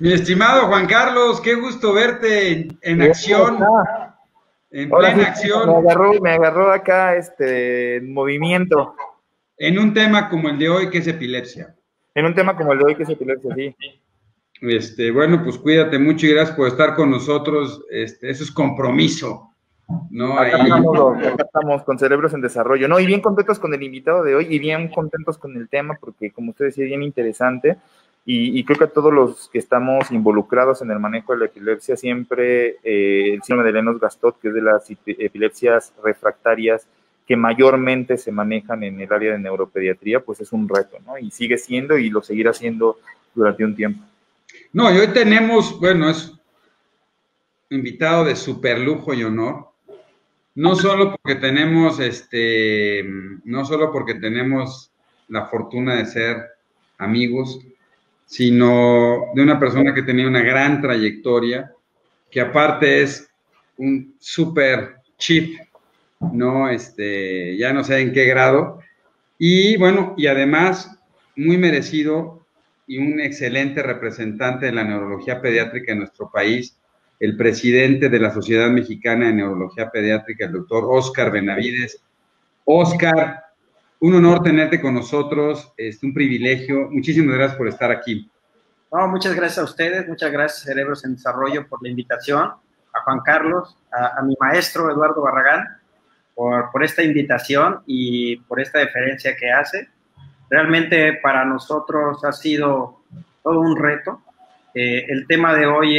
Mi estimado Juan Carlos, qué gusto verte en acción, en Ahora plena sí, acción, me agarró acá en movimiento, en un tema como el de hoy, que es epilepsia. en un tema como el de hoy que es epilepsia, sí. Bueno, pues cuídate mucho y gracias por estar con nosotros. Eso es compromiso, ¿no? Acá Ahí. estamos, acá estamos con cerebros en desarrollo, ¿no? Y bien contentos con el invitado de hoy y bien contentos con el tema porque, como usted decía, es bien interesante y creo que a todos los que estamos involucrados en el manejo de la epilepsia, siempre el síndrome de Lennox-Gastaut, que es de las epilepsias refractarias que mayormente se manejan en el área de neuropediatría, pues es un reto, ¿no? Y sigue siendo y lo seguirá siendo durante un tiempo. No, y hoy tenemos, bueno, es invitado de super lujo y honor. No solo porque tenemos, no solo porque tenemos la fortuna de ser amigos, sino de una persona que tenía una gran trayectoria, que aparte es un super chief, ¿no? Ya no sé en qué grado, y bueno, y además muy merecido y un excelente representante de la neurología pediátrica en nuestro país, el presidente de la Sociedad Mexicana de Neurología Pediátrica, el doctor Óscar Benavides. Óscar, un honor tenerte con nosotros, es un privilegio. Muchísimas gracias por estar aquí. No, muchas gracias a ustedes, muchas gracias Cerebros en Desarrollo por la invitación, a Juan Carlos, a mi maestro Eduardo Barragán por esta invitación y por esta deferencia que hace. Realmente para nosotros ha sido todo un reto. El tema de hoy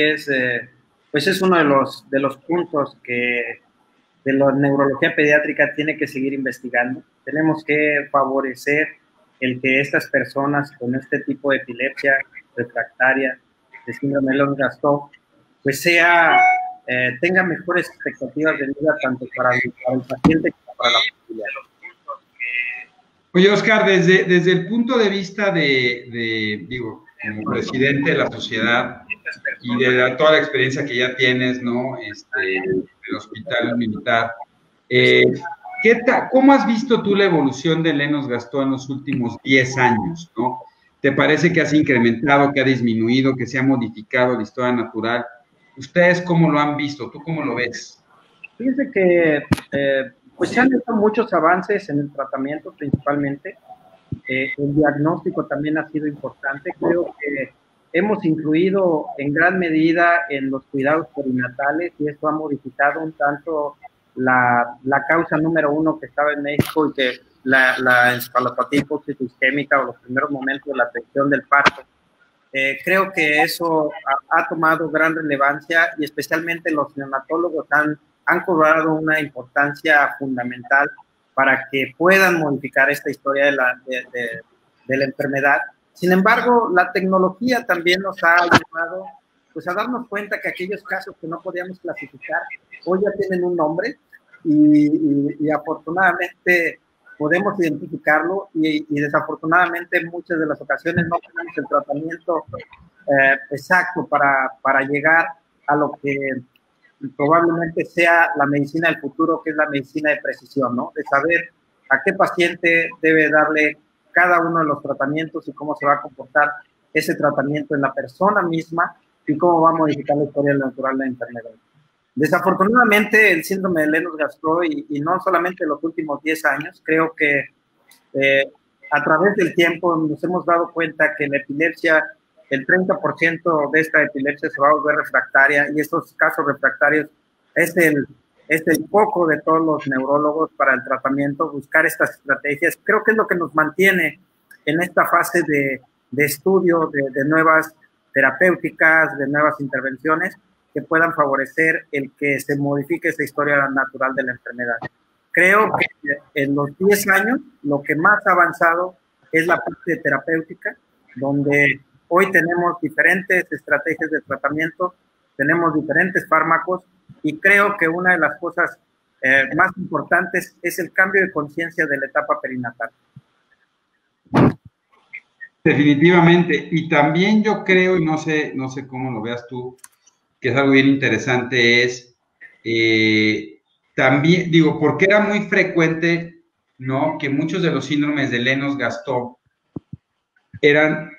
pues es uno de los puntos que de la neurología pediátrica tiene que seguir investigando. Tenemos que favorecer el que estas personas con este tipo de epilepsia refractaria, de síndrome de Lennox-Gastaut, pues tenga mejores expectativas de vida tanto para el paciente como para la familia. Oye, Óscar, desde el punto de vista digo, como presidente de la sociedad y de toda la experiencia que ya tienes, ¿no? Del hospital militar, ¿cómo has visto tú la evolución de Lennox-Gastaut en los últimos 10 años, ¿no? ¿Te parece que has incrementado, que ha disminuido, que se ha modificado la historia natural? ¿Ustedes cómo lo han visto? ¿Tú cómo lo ves? Fíjense que pues se han hecho muchos avances en el tratamiento principalmente. El diagnóstico también ha sido importante. Creo que hemos influido en gran medida en los cuidados perinatales y esto ha modificado un tanto la causa número uno que estaba en México y que la encefalopatía hipóxico isquémica o los primeros momentos de la atención del parto. Creo que eso ha tomado gran relevancia y especialmente los neonatólogos han cobrado una importancia fundamental para que puedan modificar esta historia de la enfermedad. Sin embargo, la tecnología también nos ha ayudado pues, a darnos cuenta que aquellos casos que no podíamos clasificar hoy ya tienen un nombre y afortunadamente podemos identificarlo y desafortunadamente en muchas de las ocasiones no tenemos el tratamiento exacto para llegar a lo que probablemente sea la medicina del futuro, que es la medicina de precisión, ¿no? De saber a qué paciente debe darle cada uno de los tratamientos y cómo se va a comportar ese tratamiento en la persona misma y cómo va a modificar la historia natural de la enfermedad. Desafortunadamente, el síndrome de Lennox-Gastaut, y no solamente en los últimos 10 años, creo que a través del tiempo nos hemos dado cuenta que la epilepsia, el 30% de esta epilepsia se va a volver refractaria y estos casos refractarios es el foco de todos los neurólogos para el tratamiento, buscar estas estrategias. Creo que es lo que nos mantiene en esta fase de estudio de nuevas terapéuticas, de nuevas intervenciones que puedan favorecer el que se modifique esa historia natural de la enfermedad. Creo que en los 10 años lo que más ha avanzado es la parte terapéutica, donde hoy tenemos diferentes estrategias de tratamiento, tenemos diferentes fármacos y creo que una de las cosas más importantes es el cambio de conciencia de la etapa perinatal. Definitivamente, y también yo creo, y no sé cómo lo veas tú, que es algo bien interesante, es también, digo, porque era muy frecuente, ¿no? Que muchos de los síndromes de Lennox-Gastaut eran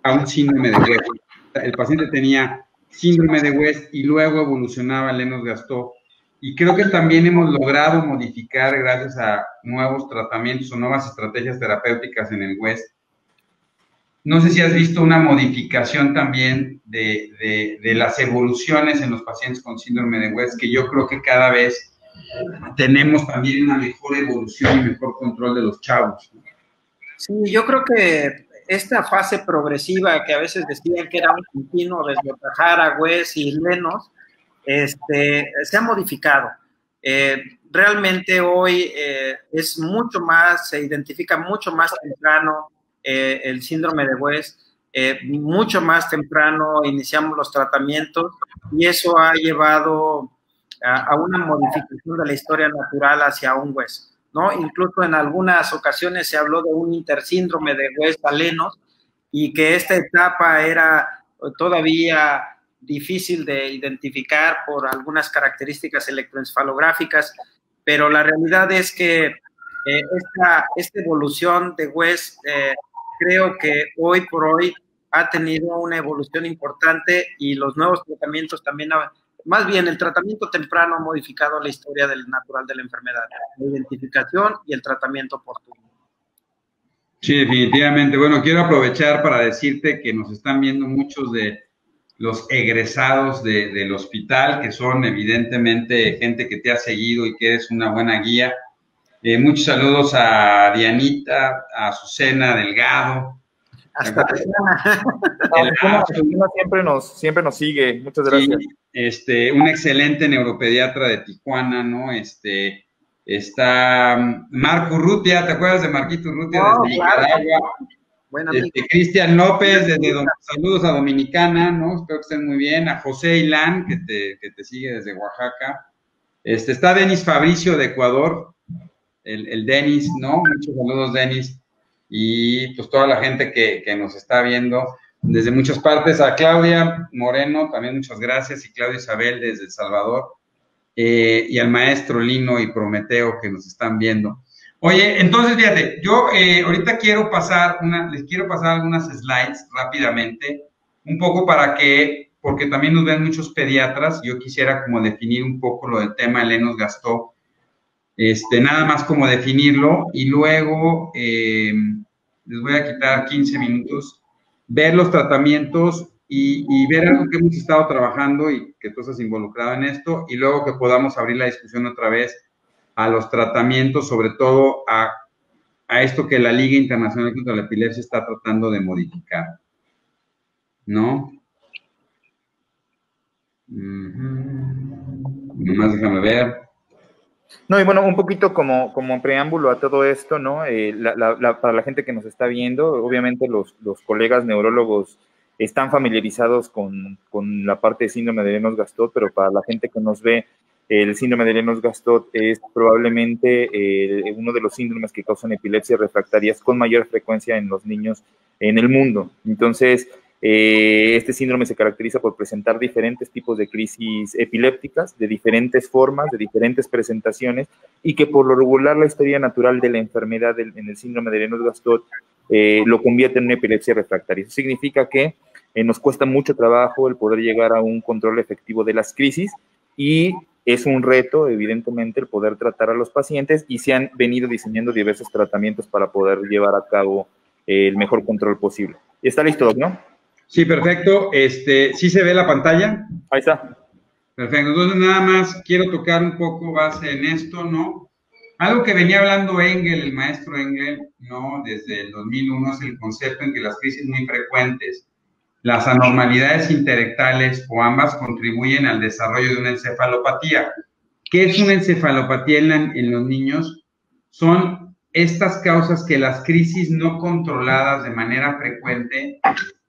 a un síndrome de West. el paciente tenía síndrome de West y luego evolucionaba a Lennox-Gastaut. Y creo que también hemos logrado modificar, gracias a nuevos tratamientos o nuevas estrategias terapéuticas en el West. No sé si has visto una modificación también de las evoluciones en los pacientes con síndrome de West, que yo creo que cada vez tenemos también una mejor evolución y mejor control de los chavos. Sí, yo creo que esta fase progresiva que a veces decían que era un continuo desde Otajara, West y Lennox, se ha modificado. Realmente hoy es mucho más, se identifica mucho más temprano el síndrome de West, mucho más temprano iniciamos los tratamientos y eso ha llevado a una modificación de la historia natural hacia un West, ¿no? Incluso en algunas ocasiones se habló de un intersíndrome de West a Lennox y que esta etapa era todavía difícil de identificar por algunas características electroencefalográficas, pero la realidad es que esta evolución de West creo que hoy por hoy ha tenido una evolución importante y los nuevos tratamientos también, más bien el tratamiento temprano ha modificado la historia natural de la enfermedad, la identificación y el tratamiento oportuno. Sí, definitivamente. Bueno, quiero aprovechar para decirte que nos están viendo muchos de los egresados del hospital, que son evidentemente gente que te ha seguido y que eres una buena guía. Muchos saludos a Dianita, a Azucena Delgado. Hasta siempre nos sigue. Muchas gracias. Sí, un excelente neuropediatra de Tijuana, ¿no? Está Marco Urrutia, ¿te acuerdas de Marquito Urrutia? Oh, desde claro. Nicaragua. Cristian López, saludos a Dominicana, ¿no? Espero que estén muy bien. A José Ilán, que te sigue desde Oaxaca. Está Denis Fabricio de Ecuador, el Denis, ¿no? Muchos saludos, Denis. Y pues toda la gente que nos está viendo desde muchas partes. A Claudia Moreno, también muchas gracias. Y Claudia Isabel desde El Salvador. Y al maestro Lino y Prometeo que nos están viendo. Oye, entonces, fíjate, yo ahorita les quiero pasar algunas slides rápidamente, un poco porque también nos ven muchos pediatras, yo quisiera como definir un poco lo del tema de Lennox-Gastaut, nada más como definirlo, y luego les voy a quitar 15 minutos, ver los tratamientos y ver algo que hemos estado trabajando y que tú estás involucrado en esto, y luego que podamos abrir la discusión otra vez a los tratamientos, sobre todo a esto que la Liga Internacional contra la Epilepsia está tratando de modificar, ¿no? Nomás déjame ver. No, y bueno, un poquito como preámbulo a todo esto, ¿no? Para la gente que nos está viendo, obviamente los colegas neurólogos están familiarizados con la parte de síndrome de Lennox-Gastaut, pero para la gente que nos ve, el síndrome de Lennox-Gastaut es probablemente uno de los síndromes que causan epilepsias refractarias con mayor frecuencia en los niños en el mundo. Entonces, este síndrome se caracteriza por presentar diferentes tipos de crisis epilépticas, de diferentes formas, de diferentes presentaciones, y que por lo regular la historia natural de la enfermedad en el síndrome de Lennox-Gastaut lo convierte en una epilepsia refractaria. Eso significa que nos cuesta mucho trabajo el poder llegar a un control efectivo de las crisis, y es un reto, evidentemente, el poder tratar a los pacientes, y se han venido diseñando diversos tratamientos para poder llevar a cabo el mejor control posible. ¿Está listo, Doc, no? Sí, perfecto. ¿Sí se ve la pantalla? Ahí está. Perfecto. Entonces, nada más quiero tocar un poco base en esto, ¿no? Algo que venía hablando el maestro Engel, ¿no? Desde el 2001, es el concepto en que las crisis muy frecuentes, las anormalidades interectales o ambas contribuyen al desarrollo de una encefalopatía. ¿Qué es una encefalopatía en los niños? Son estas causas que las crisis no controladas de manera frecuente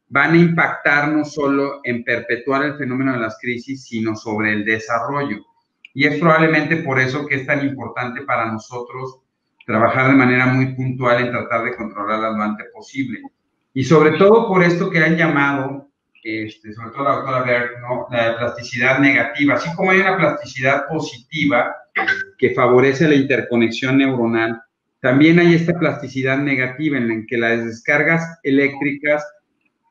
van a impactar no solo en perpetuar el fenómeno de las crisis, sino sobre el desarrollo. Y es probablemente por eso que es tan importante para nosotros trabajar de manera muy puntual en tratar de controlarlas lo antes posible. Y sobre todo por esto que han llamado, sobre todo la doctora Berg, ¿no? La plasticidad negativa. Así como hay una plasticidad positiva que favorece la interconexión neuronal, también hay esta plasticidad negativa en la que las descargas eléctricas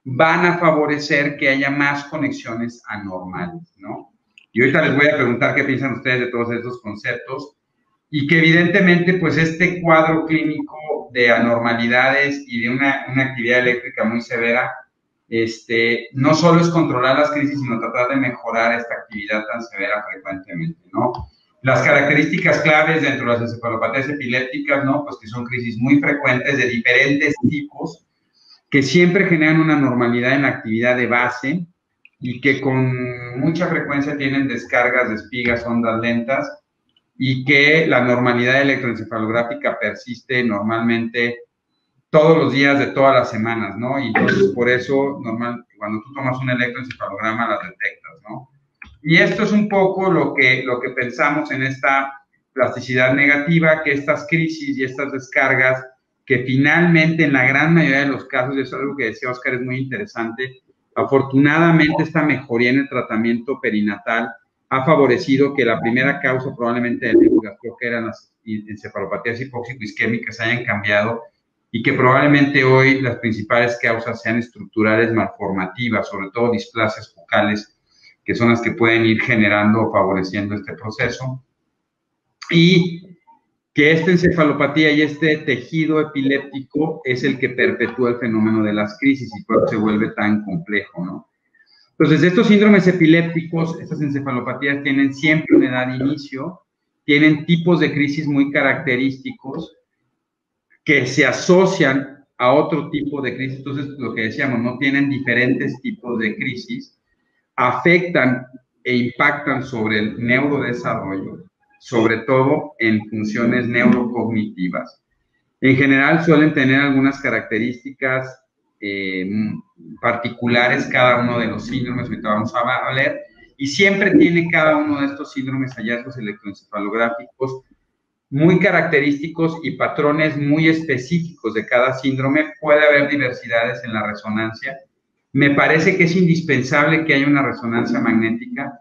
van a favorecer que haya más conexiones anormales, ¿no? Y ahorita les voy a preguntar qué piensan ustedes de todos estos conceptos y que evidentemente, pues este cuadro clínico de anormalidades y de una actividad eléctrica muy severa, no solo es controlar las crisis, sino tratar de mejorar esta actividad tan severa frecuentemente, ¿no? Las características claves dentro de las encefalopatías epilépticas, ¿no? Pues que son crisis muy frecuentes de diferentes tipos, que siempre generan una normalidad en la actividad de base y que con mucha frecuencia tienen descargas de espigas, ondas lentas, y que la normalidad electroencefalográfica persiste normalmente todos los días de todas las semanas, ¿no? Y entonces por eso, cuando tú tomas un electroencefalograma, las detectas, ¿no? Y esto es un poco lo que pensamos en esta plasticidad negativa, que estas crisis y estas descargas, que finalmente en la gran mayoría de los casos, y eso es algo que decía Oscar, es muy interesante, afortunadamente esta mejoría en el tratamiento perinatal ha favorecido que la primera causa probablemente del gastro, que eran las encefalopatías hipóxico-isquémicas, hayan cambiado y que probablemente hoy las principales causas sean estructurales malformativas, sobre todo displasias focales, que son las que pueden ir generando o favoreciendo este proceso. Y que esta encefalopatía y este tejido epiléptico es el que perpetúa el fenómeno de las crisis y por eso se vuelve tan complejo, ¿no? Entonces, estos síndromes epilépticos, estas encefalopatías tienen siempre una edad de inicio, tienen tipos de crisis muy característicos que se asocian a otro tipo de crisis. Entonces, lo que decíamos, no tienen diferentes tipos de crisis, afectan e impactan sobre el neurodesarrollo, sobre todo en funciones neurocognitivas. En general suelen tener algunas características particulares cada uno de los síndromes, ahorita vamos a ver, y siempre tiene cada uno de estos síndromes hallazgos electroencefalográficos muy característicos y patrones muy específicos de cada síndrome. Puede haber diversidades en la resonancia. Me parece que es indispensable que haya una resonancia magnética.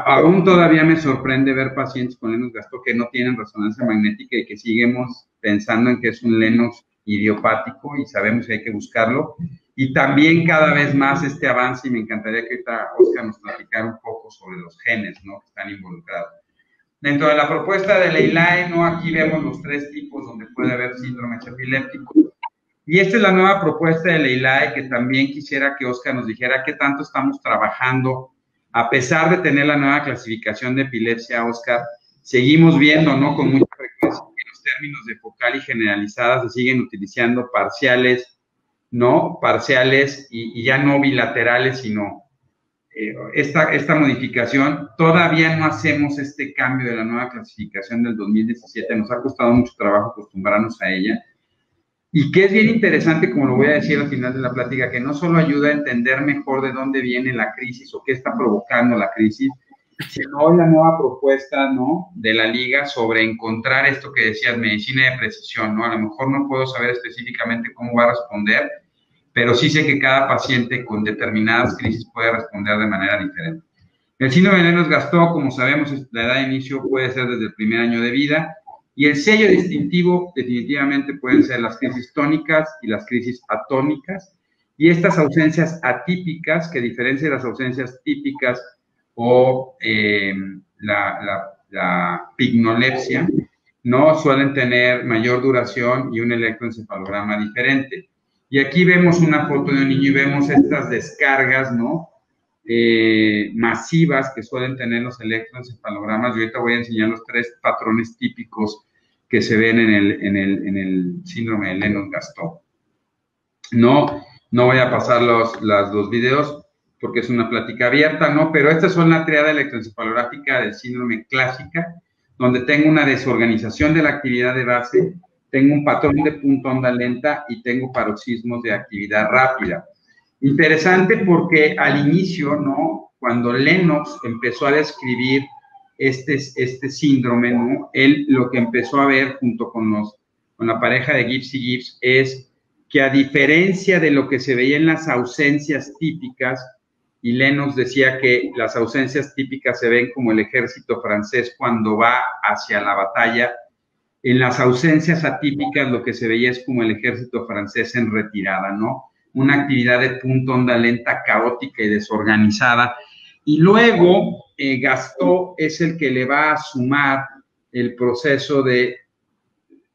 Aún todavía me sorprende ver pacientes con Lennox-Gastaut que no tienen resonancia magnética y que seguimos pensando en que es un Lennox idiopático y sabemos que hay que buscarlo. Y también cada vez más este avance, y me encantaría que ahorita Oscar nos platicara un poco sobre los genes, ¿no?, que están involucrados. Dentro de la propuesta de Leilae, ¿no?, aquí vemos los tres tipos donde puede haber síndromes epilépticos. Y esta es la nueva propuesta de Leilae, que también quisiera que Oscar nos dijera qué tanto estamos trabajando. A pesar de tener la nueva clasificación de epilepsia, Oscar, seguimos viendo, ¿no?, con mucha frecuencia que los términos de focal y generalizada se siguen utilizando parciales, ¿no?, parciales y ya no bilaterales, sino esta modificación. Todavía no hacemos este cambio de la nueva clasificación del 2017, nos ha costado mucho trabajo acostumbrarnos a ella. Y que es bien interesante, como lo voy a decir al final de la plática, que no solo ayuda a entender mejor de dónde viene la crisis o qué está provocando la crisis, sino la nueva propuesta, ¿no?, de la Liga sobre encontrar esto que decías, medicina de precisión, ¿no? A lo mejor no puedo saber específicamente cómo va a responder, pero sí sé que cada paciente con determinadas crisis puede responder de manera diferente. El síndrome de Lennox-Gastaut, como sabemos, la edad de inicio puede ser desde el primer año de vida, y el sello distintivo definitivamente pueden ser las crisis tónicas y las crisis atónicas, y estas ausencias atípicas, que diferencia de las ausencias típicas o la pignolepsia, no suelen tener mayor duración y un electroencefalograma diferente. Y aquí vemos una foto de un niño y vemos estas descargas, ¿no?, masivas que suelen tener los electroencefalogramas. Yo ahorita voy a enseñar los tres patrones típicos que se ven en el síndrome de Lennox-Gastaut. No voy a pasar los videos porque es una plática abierta, ¿no? Pero estas son la triada electroencefalográfica del síndrome clásica, donde tengo una desorganización de la actividad de base, tengo un patrón de punto onda lenta y tengo paroxismos de actividad rápida. Interesante porque al inicio, ¿no?, cuando Lennox empezó a describir este síndrome, ¿no?, él lo que empezó a ver junto con la pareja de Gibbs y Gibbs es que, a diferencia de lo que se veía en las ausencias típicas, y Lennox decía que las ausencias típicas se ven como el ejército francés cuando va hacia la batalla, en las ausencias atípicas lo que se veía es como el ejército francés en retirada, ¿no? una actividad de punta onda lenta, caótica y desorganizada. Y luego Gastaut es el que le va a sumar el proceso de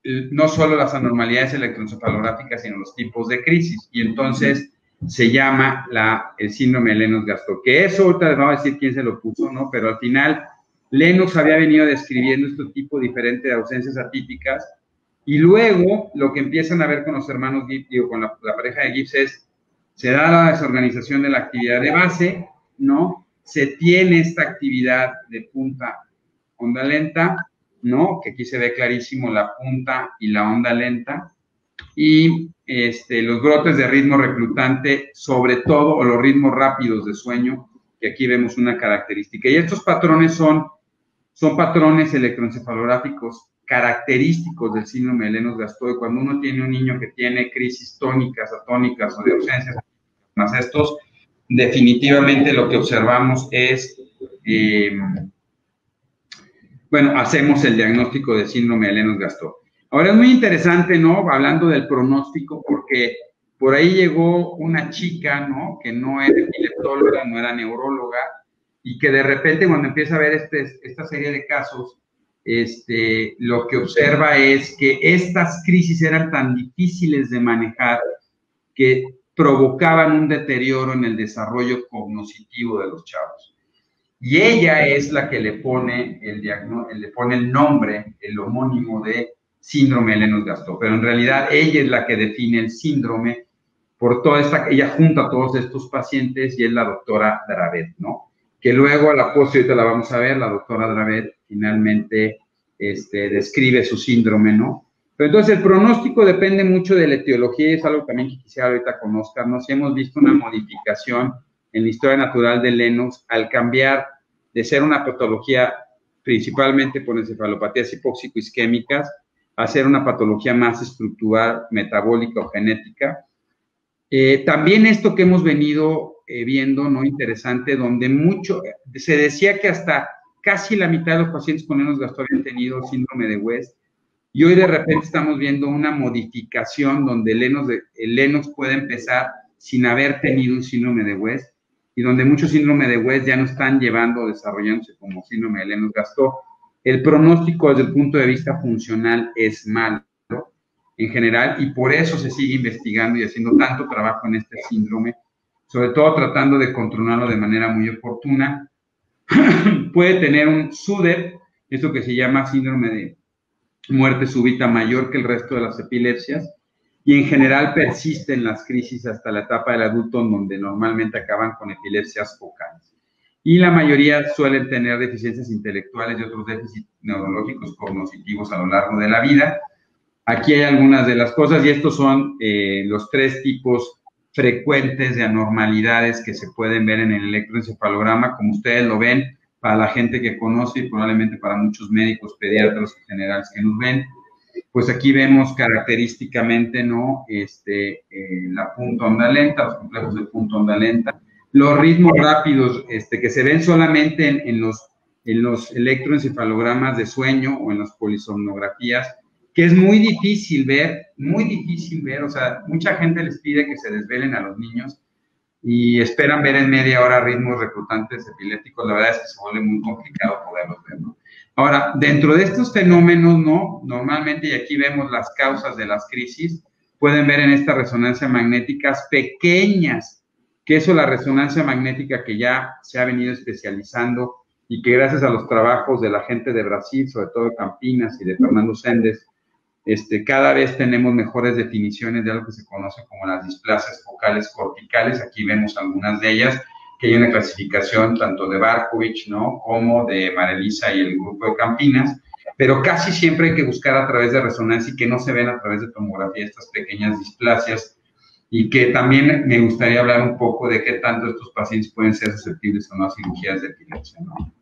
no solo las anormalidades electroencefalográficas, sino los tipos de crisis. Y entonces se llama el síndrome de Lennox-Gastaut, que eso ahorita les vamos a decir quién se lo puso, ¿no? Pero al final Lennox había venido describiendo este tipo diferente de ausencias atípicas, y luego lo que empiezan a ver con los hermanos Gibbs, con la pareja de Gibbs, se da la desorganización de la actividad de base, ¿no? Se tiene esta actividad de punta onda lenta, ¿no? Que aquí se ve clarísimo la punta y la onda lenta, y los brotes de ritmo reclutante, sobre todo, o los ritmos rápidos de sueño, que aquí vemos una característica. Y estos patrones son patrones electroencefalográficos característicos del síndrome de Lennox-Gastaut. Cuando uno tiene un niño que tiene crisis tónicas, atónicas o de ausencias, más estos, definitivamente lo que observamos es, hacemos el diagnóstico de síndrome de Lennox-Gastaut. Ahora es muy interesante, ¿no? Hablando del pronóstico, porque por ahí llegó una chica, ¿no? Que no era epileptóloga, no era neuróloga, y que de repente cuando empieza a ver esta serie de casos, lo que observa es que estas crisis eran tan difíciles de manejar que provocaban un deterioro en el desarrollo cognitivo de los chavos. Y ella es la que le pone el nombre, el homónimo de síndrome de Lennox-Gastaut, pero en realidad ella es la que define el síndrome por ella junta a todos estos pacientes, y es la doctora Dravet, ¿no? Que luego a la postre, ahorita la vamos a ver, la doctora Dravet finalmente describe su síndrome, ¿no? Pero entonces el pronóstico depende mucho de la etiología, y es algo también que quisiera ahorita conozcan, ¿no? Si hemos visto una modificación en la historia natural de Lennox al cambiar de ser una patología principalmente por encefalopatías hipóxico-isquémicas a ser una patología más estructural, metabólica o genética. También esto que hemos venido viendo, ¿no? Interesante, donde se decía que hasta casi la mitad de los pacientes con Lennox-Gastaut habían tenido síndrome de West, y hoy de repente estamos viendo una modificación donde el Lennox puede empezar sin haber tenido un síndrome de West, y donde muchos síndromes de West ya no están desarrollándose como síndrome de Lennox-Gastaut. El pronóstico desde el punto de vista funcional es malo en general, y por eso se sigue investigando y haciendo tanto trabajo en este síndrome, sobre todo tratando de controlarlo de manera muy oportuna. Puede tener un SUDEP, esto que se llama síndrome de muerte súbita mayor que el resto de las epilepsias, y en general persisten las crisis hasta la etapa del adulto, donde normalmente acaban con epilepsias focales. Y la mayoría suelen tener deficiencias intelectuales y otros déficits neurológicos cognitivos a lo largo de la vida. Aquí hay algunas de las cosas, y estos son los 3 tipos frecuentes de anormalidades que se pueden ver en el electroencefalograma, como ustedes lo ven, para la gente que conoce y probablemente para muchos médicos, pediatras generales que nos ven. Pues aquí vemos característicamente, ¿no? La punta onda lenta, los complejos de punta onda lenta, los ritmos rápidos que se ven solamente en los electroencefalogramas de sueño o en las polisomnografías, que es muy difícil ver, o sea, mucha gente les pide que se desvelen a los niños y esperan ver en media hora ritmos reclutantes epilépticos. La verdad es que se vuelve muy complicado poderlos ver, ¿no? Ahora, dentro de estos fenómenos, ¿no? Normalmente, y aquí vemos las causas de las crisis, pueden ver en esta resonancia magnéticas pequeñas, que eso, la resonancia magnética que ya se ha venido especializando y que gracias a los trabajos de la gente de Brasil, sobre todo de Campinas y de Fernando Sendes, cada vez tenemos mejores definiciones de algo que se conoce como las displasias focales corticales. Aquí vemos algunas de ellas, que hay una clasificación tanto de Barkovich, ¿no? Como de Marelisa y el grupo de Campinas, pero casi siempre hay que buscar a través de resonancia y que no se ven a través de tomografía estas pequeñas displasias, y que también me gustaría hablar un poco de qué tanto estos pacientes pueden ser susceptibles o no a cirugías de epilepsia, ¿no?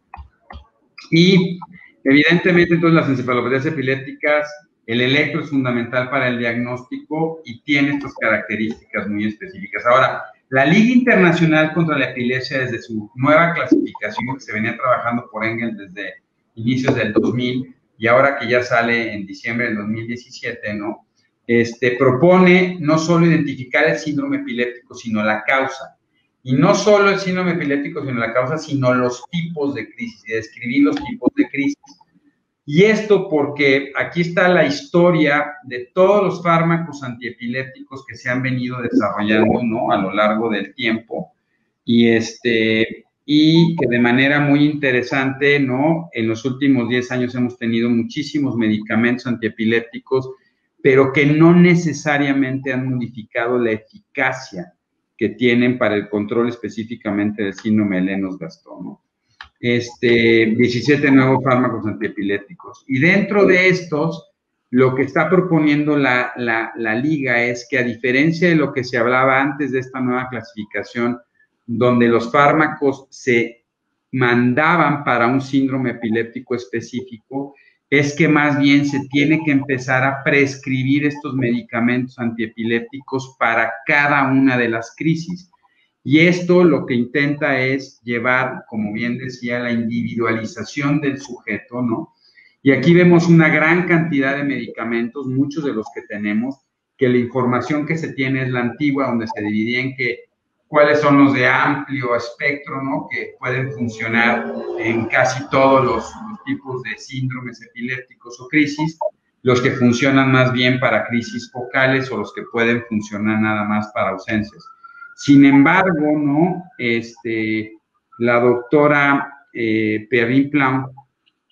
Y evidentemente, entonces, las encefalopatías epilépticas, el electro es fundamental para el diagnóstico y tiene estas características muy específicas. Ahora, la Liga Internacional contra la Epilepsia, desde su nueva clasificación que se venía trabajando por Engel desde inicios del 2000, y ahora que ya sale en diciembre del 2017, ¿no? propone no solo identificar el síndrome epiléptico, sino la causa. Y no solo el síndrome epiléptico, sino la causa, sino los tipos de crisis, y describir los tipos de crisis. Y esto porque aquí está la historia de todos los fármacos antiepilépticos que se han venido desarrollando, ¿no?, a lo largo del tiempo, y que de manera muy interesante, ¿no?, en los últimos 10 años hemos tenido muchísimos medicamentos antiepilépticos, pero que no necesariamente han modificado la eficacia que tienen para el control específicamente del síndrome de Lennox-Gastaut, ¿no? 17 nuevos fármacos antiepilépticos. Y dentro de estos, lo que está proponiendo la Liga es que, a diferencia de lo que se hablaba antes de esta nueva clasificación, donde los fármacos se mandaban para un síndrome epiléptico específico, es que más bien se tiene que empezar a prescribir estos medicamentos antiepilépticos para cada una de las crisis. Y esto lo que intenta es llevar, como bien decía, la individualización del sujeto, ¿no? Y aquí vemos una gran cantidad de medicamentos, muchos de los que tenemos, que la información que se tiene es la antigua, donde se dividía en cuáles son los de amplio espectro, ¿no?, que pueden funcionar en casi todos los tipos de síndromes epilépticos o crisis, los que funcionan más bien para crisis focales o los que pueden funcionar nada más para ausencias. Sin embargo, ¿no?, la doctora Perrine Plum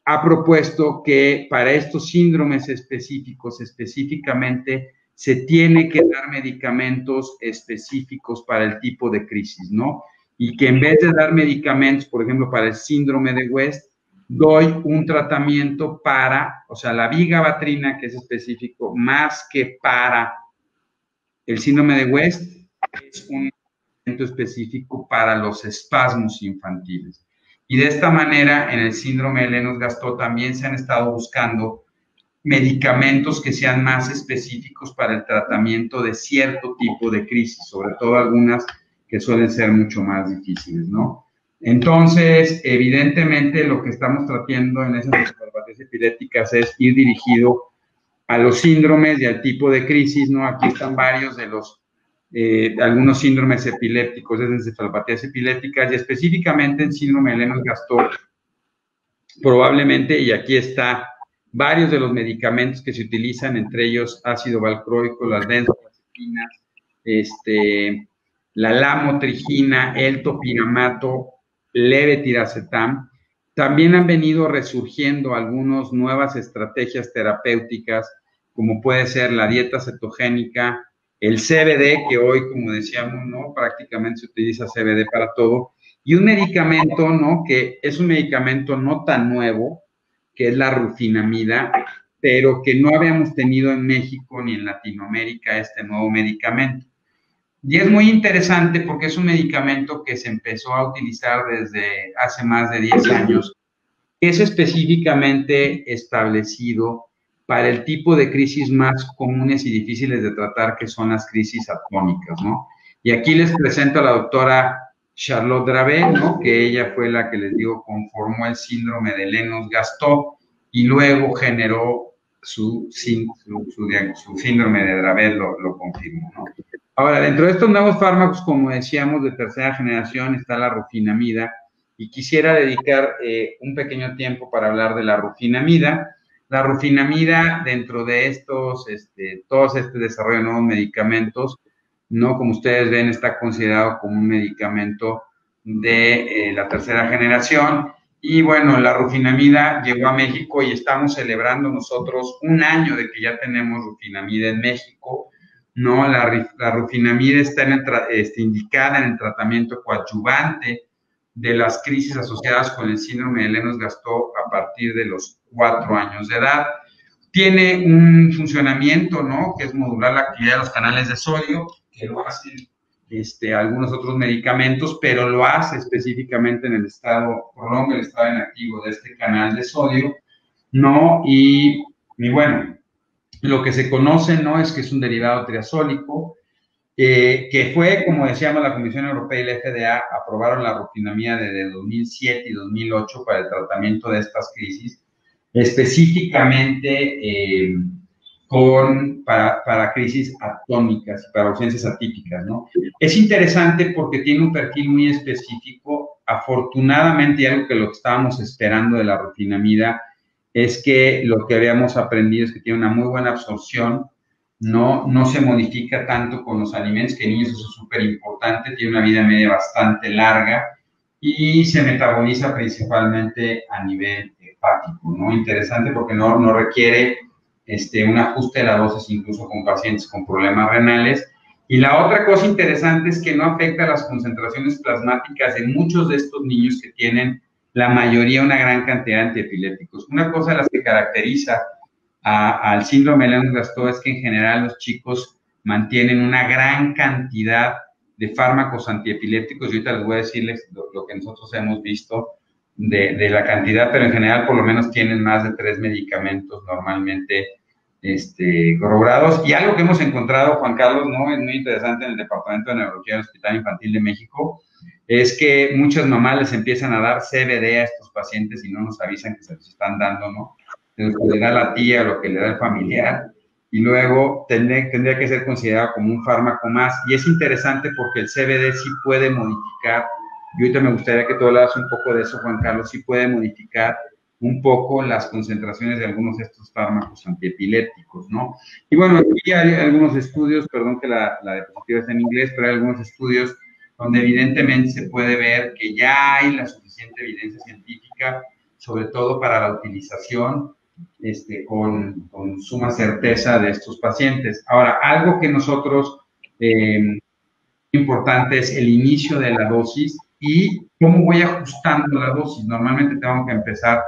ha propuesto que para estos síndromes específicos, específicamente, se tiene que dar medicamentos específicos para el tipo de crisis, ¿no? Y que en vez de dar medicamentos, por ejemplo, para el síndrome de West, doy un tratamiento para, o sea, la vigabatrina, que es específico, más que para el síndrome de West, es un tratamiento específico para los espasmos infantiles. Y de esta manera, en el síndrome de Lennox-Gastaut también se han estado buscando medicamentos que sean más específicos para el tratamiento de cierto tipo de crisis, sobre todo algunas que suelen ser mucho más difíciles, ¿no? Entonces, evidentemente, lo que estamos tratando en esas encefalopatías epilépticas es ir dirigido a los síndromes y al tipo de crisis, ¿no? Aquí están varios de los algunos síndromes epilépticos, de encefalopatías epilépticas, y específicamente en síndrome de Lennox-Gastaut, probablemente, y aquí está varios de los medicamentos que se utilizan, entre ellos ácido valproico, las benzodiazepinas, la lamotrigina, el topiramato, levetiracetam. También han venido resurgiendo algunas nuevas estrategias terapéuticas, como puede ser la dieta cetogénica, el CBD, que hoy, como decíamos, ¿no?, prácticamente se utiliza CBD para todo, y un medicamento, ¿no?, que es un medicamento no tan nuevo, que es la rufinamida, pero que no habíamos tenido en México ni en Latinoamérica este nuevo medicamento. Y es muy interesante porque es un medicamento que se empezó a utilizar desde hace más de 10 años. Es específicamente establecido para el tipo de crisis más comunes y difíciles de tratar, que son las crisis atónicas, ¿no? Y aquí les presento a la doctora Charlotte Dravet, ¿no?, que ella fue la que, les digo, conformó el síndrome de Lennox-Gastaut y luego generó su síndrome de Dravet, lo confirmó, ¿no? Ahora, dentro de estos nuevos fármacos, como decíamos, de tercera generación, está la rufinamida, y quisiera dedicar un pequeño tiempo para hablar de la rufinamida. La rufinamida, dentro de estos, todo este desarrollo de nuevos medicamentos, ¿no?, como ustedes ven, está considerado como un medicamento de la tercera generación. Y bueno, la rufinamida llegó a México y estamos celebrando nosotros un año de que ya tenemos rufinamida en México, ¿no? La rufinamida está indicada en el tratamiento coadyuvante de las crisis asociadas con el síndrome de Lennox-Gastaut a partir de los 4 años de edad. Tiene un funcionamiento, ¿no?, que es modular la actividad de los canales de sodio, que lo hacen algunos otros medicamentos, pero lo hace específicamente en el estado, prolonga el estado inactivo de este canal de sodio, ¿no? Y bueno, lo que se conoce, ¿no?, es que es un derivado triazólico, que fue, como decíamos, la Comisión Europea y la FDA aprobaron la rufinamida desde 2007 y 2008 para el tratamiento de estas crisis. Específicamente, para crisis atónicas, para ausencias atípicas, ¿no? Es interesante porque tiene un perfil muy específico. Afortunadamente, y algo que lo que estábamos esperando de la rutinamida es que lo que habíamos aprendido es que tiene una muy buena absorción, no se modifica tanto con los alimentos, que en niños eso es súper importante, tiene una vida media bastante larga y se metaboliza principalmente a nivel hepático, ¿no? Interesante porque no requiere un ajuste de la dosis incluso con pacientes con problemas renales. Y la otra cosa interesante es que no afecta las concentraciones plasmáticas de muchos de estos niños que tienen la mayoría una gran cantidad de antiepilépticos. Una cosa de las que caracteriza al síndrome de Lennox-Gastaut es que en general los chicos mantienen una gran cantidad de fármacos antiepilépticos. Yo ahorita les voy a decirles lo que nosotros hemos visto de la cantidad, pero en general por lo menos tienen más de 3 medicamentos normalmente corroborados. Y algo que hemos encontrado, Juan Carlos, ¿no? Es muy interesante en el Departamento de Neurología del Hospital Infantil de México, es que muchas mamás les empiezan a dar CBD a estos pacientes y no nos avisan que se los están dando, ¿no? Lo que le da la tía, lo que le da el familiar, y luego tendría que ser considerado como un fármaco más. Y es interesante porque el CBD sí puede modificar, y ahorita me gustaría que tú hablaras un poco de eso, Juan Carlos, sí puede modificar un poco las concentraciones de algunos de estos fármacos antiepilépticos, ¿no? Y bueno, aquí hay algunos estudios, perdón que la diapositiva está en inglés, pero hay algunos estudios donde evidentemente se puede ver que ya hay la suficiente evidencia científica, sobre todo para la utilización con suma certeza de estos pacientes. Ahora, algo que nosotros, importante es el inicio de la dosis y cómo voy ajustando la dosis. Normalmente tengo que empezar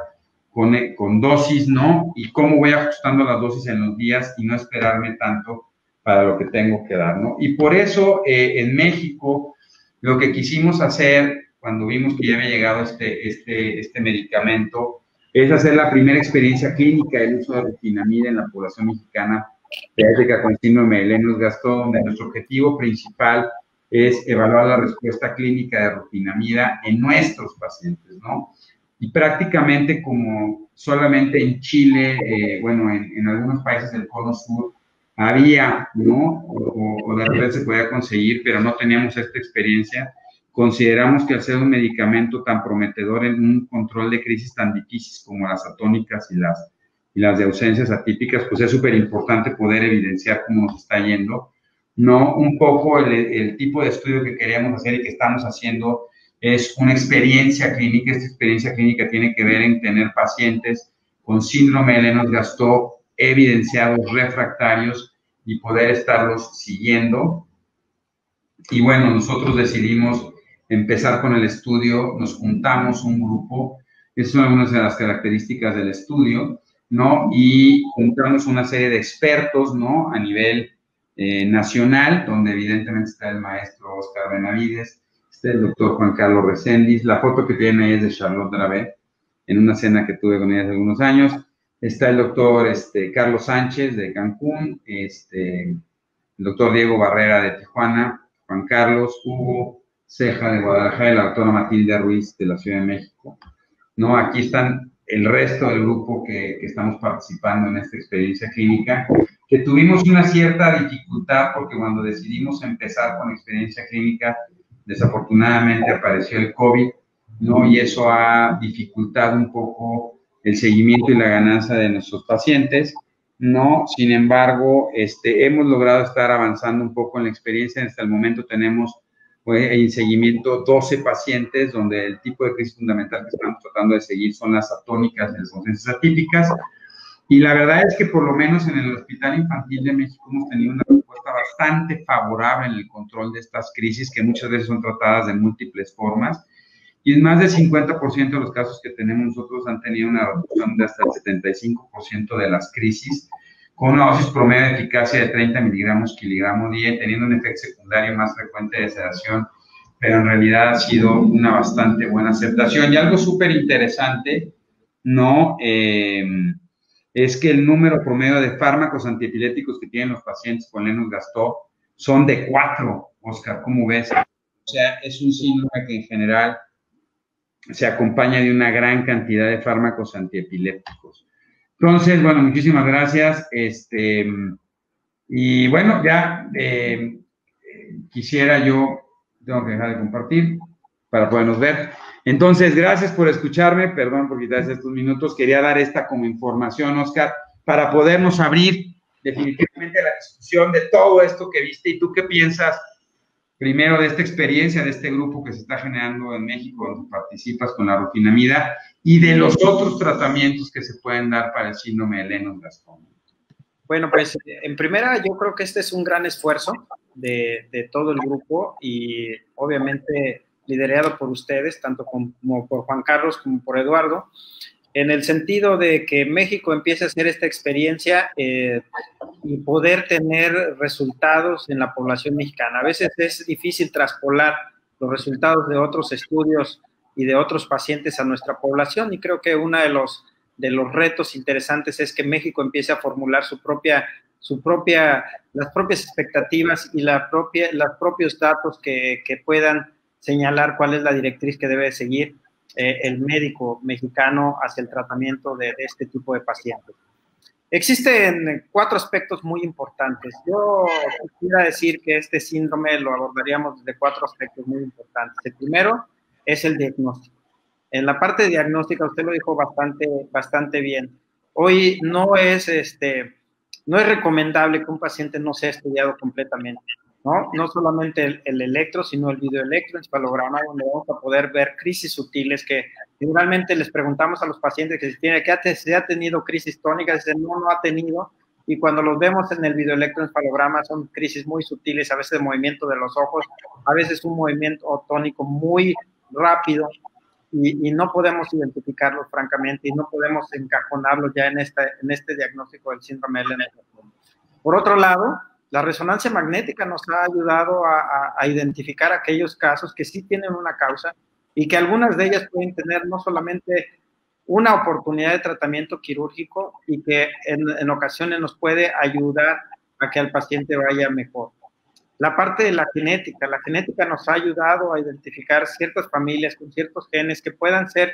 con dosis, ¿no? Y cómo voy ajustando las dosis en los días y no esperarme tanto para lo que tengo que dar, ¿no? Y por eso, en México, lo que quisimos hacer cuando vimos que ya había llegado este medicamento es hacer la primera experiencia clínica del uso de rutinamida en la población mexicana pediátrica con síndrome de Lennox-Gastaut, donde nuestro objetivo principal es evaluar la respuesta clínica de rutinamida en nuestros pacientes, ¿no? Y prácticamente como solamente en Chile, bueno, en algunos países del Cono Sur había, ¿no? O de repente se podía conseguir, pero no teníamos esta experiencia. Consideramos que al ser un medicamento tan prometedor en un control de crisis tan difíciles como las atónicas y las de ausencias atípicas, pues es súper importante poder evidenciar cómo nos está yendo. No, un poco el tipo de estudio que queríamos hacer y que estamos haciendo es una experiencia clínica. Esta experiencia clínica tiene que ver en tener pacientes con síndrome de Lennox-Gastaut evidenciados refractarios y poder estarlos siguiendo. Y bueno, nosotros decidimos empezar con el estudio, nos juntamos un grupo, esas son algunas de las características del estudio, ¿no? Y juntamos una serie de expertos, ¿no? A nivel nacional, donde evidentemente está el maestro Oscar Benavides, está el doctor Juan Carlos Reséndiz, la foto que tiene ahí es de Charlotte Dravet, en una cena que tuve con ella hace algunos años, está el doctor Carlos Sánchez de Cancún, el doctor Diego Barrera de Tijuana, Juan Carlos, Hugo Ceja de Guadalajara y la doctora Matilde Ruiz de la Ciudad de México. ¿No? Aquí están el resto del grupo que estamos participando en esta experiencia clínica, que tuvimos una cierta dificultad porque cuando decidimos empezar con experiencia clínica, desafortunadamente apareció el COVID, ¿no? Y eso ha dificultado un poco el seguimiento y la ganancia de nuestros pacientes, ¿no? Sin embargo, hemos logrado estar avanzando un poco en la experiencia. Hasta el momento tenemos en seguimiento 12 pacientes, donde el tipo de crisis fundamental que estamos tratando de seguir son las atónicas y las ausencias atípicas. Y la verdad es que por lo menos en el Hospital Infantil de México hemos tenido una respuesta bastante favorable en el control de estas crisis, que muchas veces son tratadas de múltiples formas. Y en más del 50% de los casos que tenemos nosotros han tenido una reducción de hasta el 75% de las crisis, con una dosis promedio de eficacia de 30 miligramos kilogramo día, teniendo un efecto secundario más frecuente de sedación, pero en realidad ha sido una bastante buena aceptación. Y algo súper interesante, ¿no? Es que el número promedio de fármacos antiepilépticos que tienen los pacientes con Lennox-Gastaut son de 4, Oscar, ¿cómo ves? O sea, es un síndrome que en general se acompaña de una gran cantidad de fármacos antiepilépticos. Entonces, bueno, muchísimas gracias. Y bueno, ya quisiera yo, tengo que dejar de compartir para podernos ver. Entonces, gracias por escucharme, perdón por quitarse estos minutos, quería dar esta como información, Oscar, para podernos abrir definitivamente la discusión de todo esto que viste y tú qué piensas primero de esta experiencia, de este grupo que se está generando en México, donde participas con la rufinamida, y de los otros tratamientos que se pueden dar para el síndrome de Lennox-Gastaut. Bueno, pues en primera yo creo que este es un gran esfuerzo de todo el grupo y obviamente liderado por ustedes, tanto como por Juan Carlos como por Eduardo, en el sentido de que México empiece a hacer esta experiencia y poder tener resultados en la población mexicana. A veces es difícil traspolar los resultados de otros estudios y de otros pacientes a nuestra población y creo que uno de los retos interesantes es que México empiece a formular las propias expectativas y los propios datos que puedan señalar cuál es la directriz que debe seguir el médico mexicano hacia el tratamiento de este tipo de pacientes. Existen 4 aspectos muy importantes. Yo quisiera decir que este síndrome lo abordaríamos desde 4 aspectos muy importantes. El primero es el diagnóstico. En la parte diagnóstica, usted lo dijo bastante bien. Hoy no es recomendable que un paciente no sea estudiado completamente, ¿no? No solamente el electro, sino el videoelectroencefalograma, donde vamos a poder ver crisis sutiles que generalmente les preguntamos a los pacientes que si ha tenido crisis tónicas, dicen no ha tenido, y cuando los vemos en el videoelectroencefalograma son crisis muy sutiles, a veces de movimiento de los ojos, a veces un movimiento tónico muy rápido, y no podemos identificarlos francamente y no podemos encajonarlos ya en este diagnóstico del síndrome de Lennox-Gastaut. Por otro lado, la resonancia magnética nos ha ayudado a identificar aquellos casos que sí tienen una causa y que algunas de ellas pueden tener no solamente una oportunidad de tratamiento quirúrgico y que en ocasiones nos puede ayudar a que el paciente vaya mejor. La parte de la genética nos ha ayudado a identificar ciertas familias con ciertos genes que puedan ser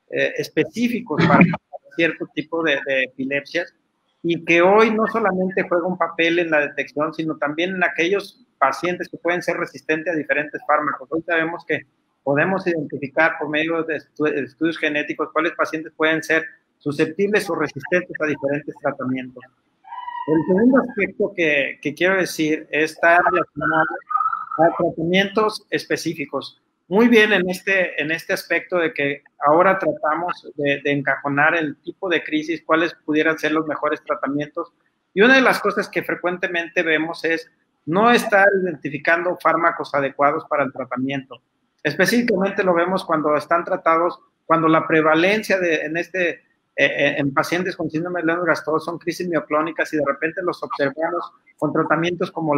específicos para cierto tipo de epilepsias y que hoy no solamente juega un papel en la detección, sino también en aquellos pacientes que pueden ser resistentes a diferentes fármacos. Hoy sabemos que podemos identificar por medio de estudios genéticos cuáles pacientes pueden ser susceptibles o resistentes a diferentes tratamientos. El segundo aspecto que quiero decir está relacionado a tratamientos específicos. Muy bien en este aspecto de que ahora tratamos de encajonar el tipo de crisis, cuáles pudieran ser los mejores tratamientos. Y una de las cosas que frecuentemente vemos es no estar identificando fármacos adecuados para el tratamiento. Específicamente lo vemos cuando están tratados, cuando la prevalencia en pacientes con síndrome de Lennox-Gastaut son crisis mioclónicas y de repente los observamos con tratamientos como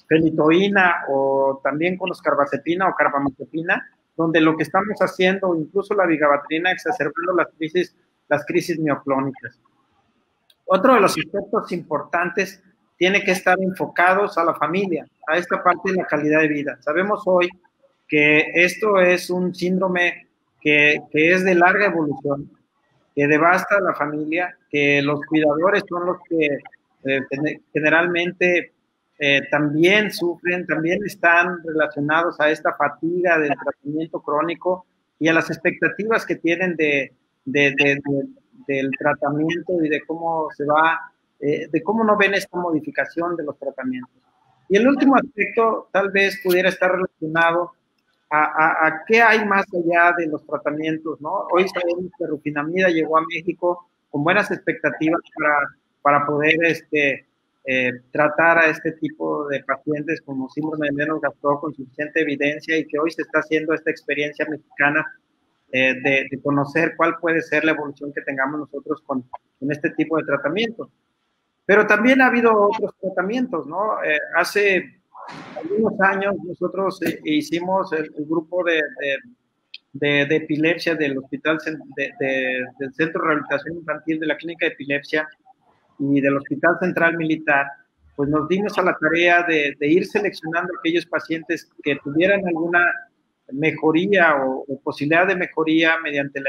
fenitoína o también con los carbazepina o carbamazepina, donde lo que estamos haciendo, incluso la vigabatrina, exacerbando las crisis mioclónicas. Otro de los aspectos importantes tiene que estar enfocados a la familia, a esta parte de la calidad de vida. Sabemos hoy que esto es un síndrome que es de larga evolución, que devasta a la familia, que los cuidadores son los que generalmente también sufren, también están relacionados a esta fatiga del tratamiento crónico y a las expectativas que tienen del tratamiento y de cómo de cómo no ven esta modificación de los tratamientos. Y el último aspecto tal vez pudiera estar relacionado a qué hay más allá de los tratamientos, ¿no? Hoy sabemos que rufinamida llegó a México con buenas expectativas para poder tratar a este tipo de pacientes como síndrome de Lennox-Gastaut con suficiente evidencia y que hoy se está haciendo esta experiencia mexicana de conocer cuál puede ser la evolución que tengamos nosotros con este tipo de tratamientos. Pero también ha habido otros tratamientos, ¿no? Hace algunos años nosotros hicimos el grupo de epilepsia del hospital del Centro de Rehabilitación Infantil de la Clínica de Epilepsia y del Hospital Central Militar, pues nos dimos a la tarea de ir seleccionando aquellos pacientes que tuvieran alguna mejoría o posibilidad de mejoría mediante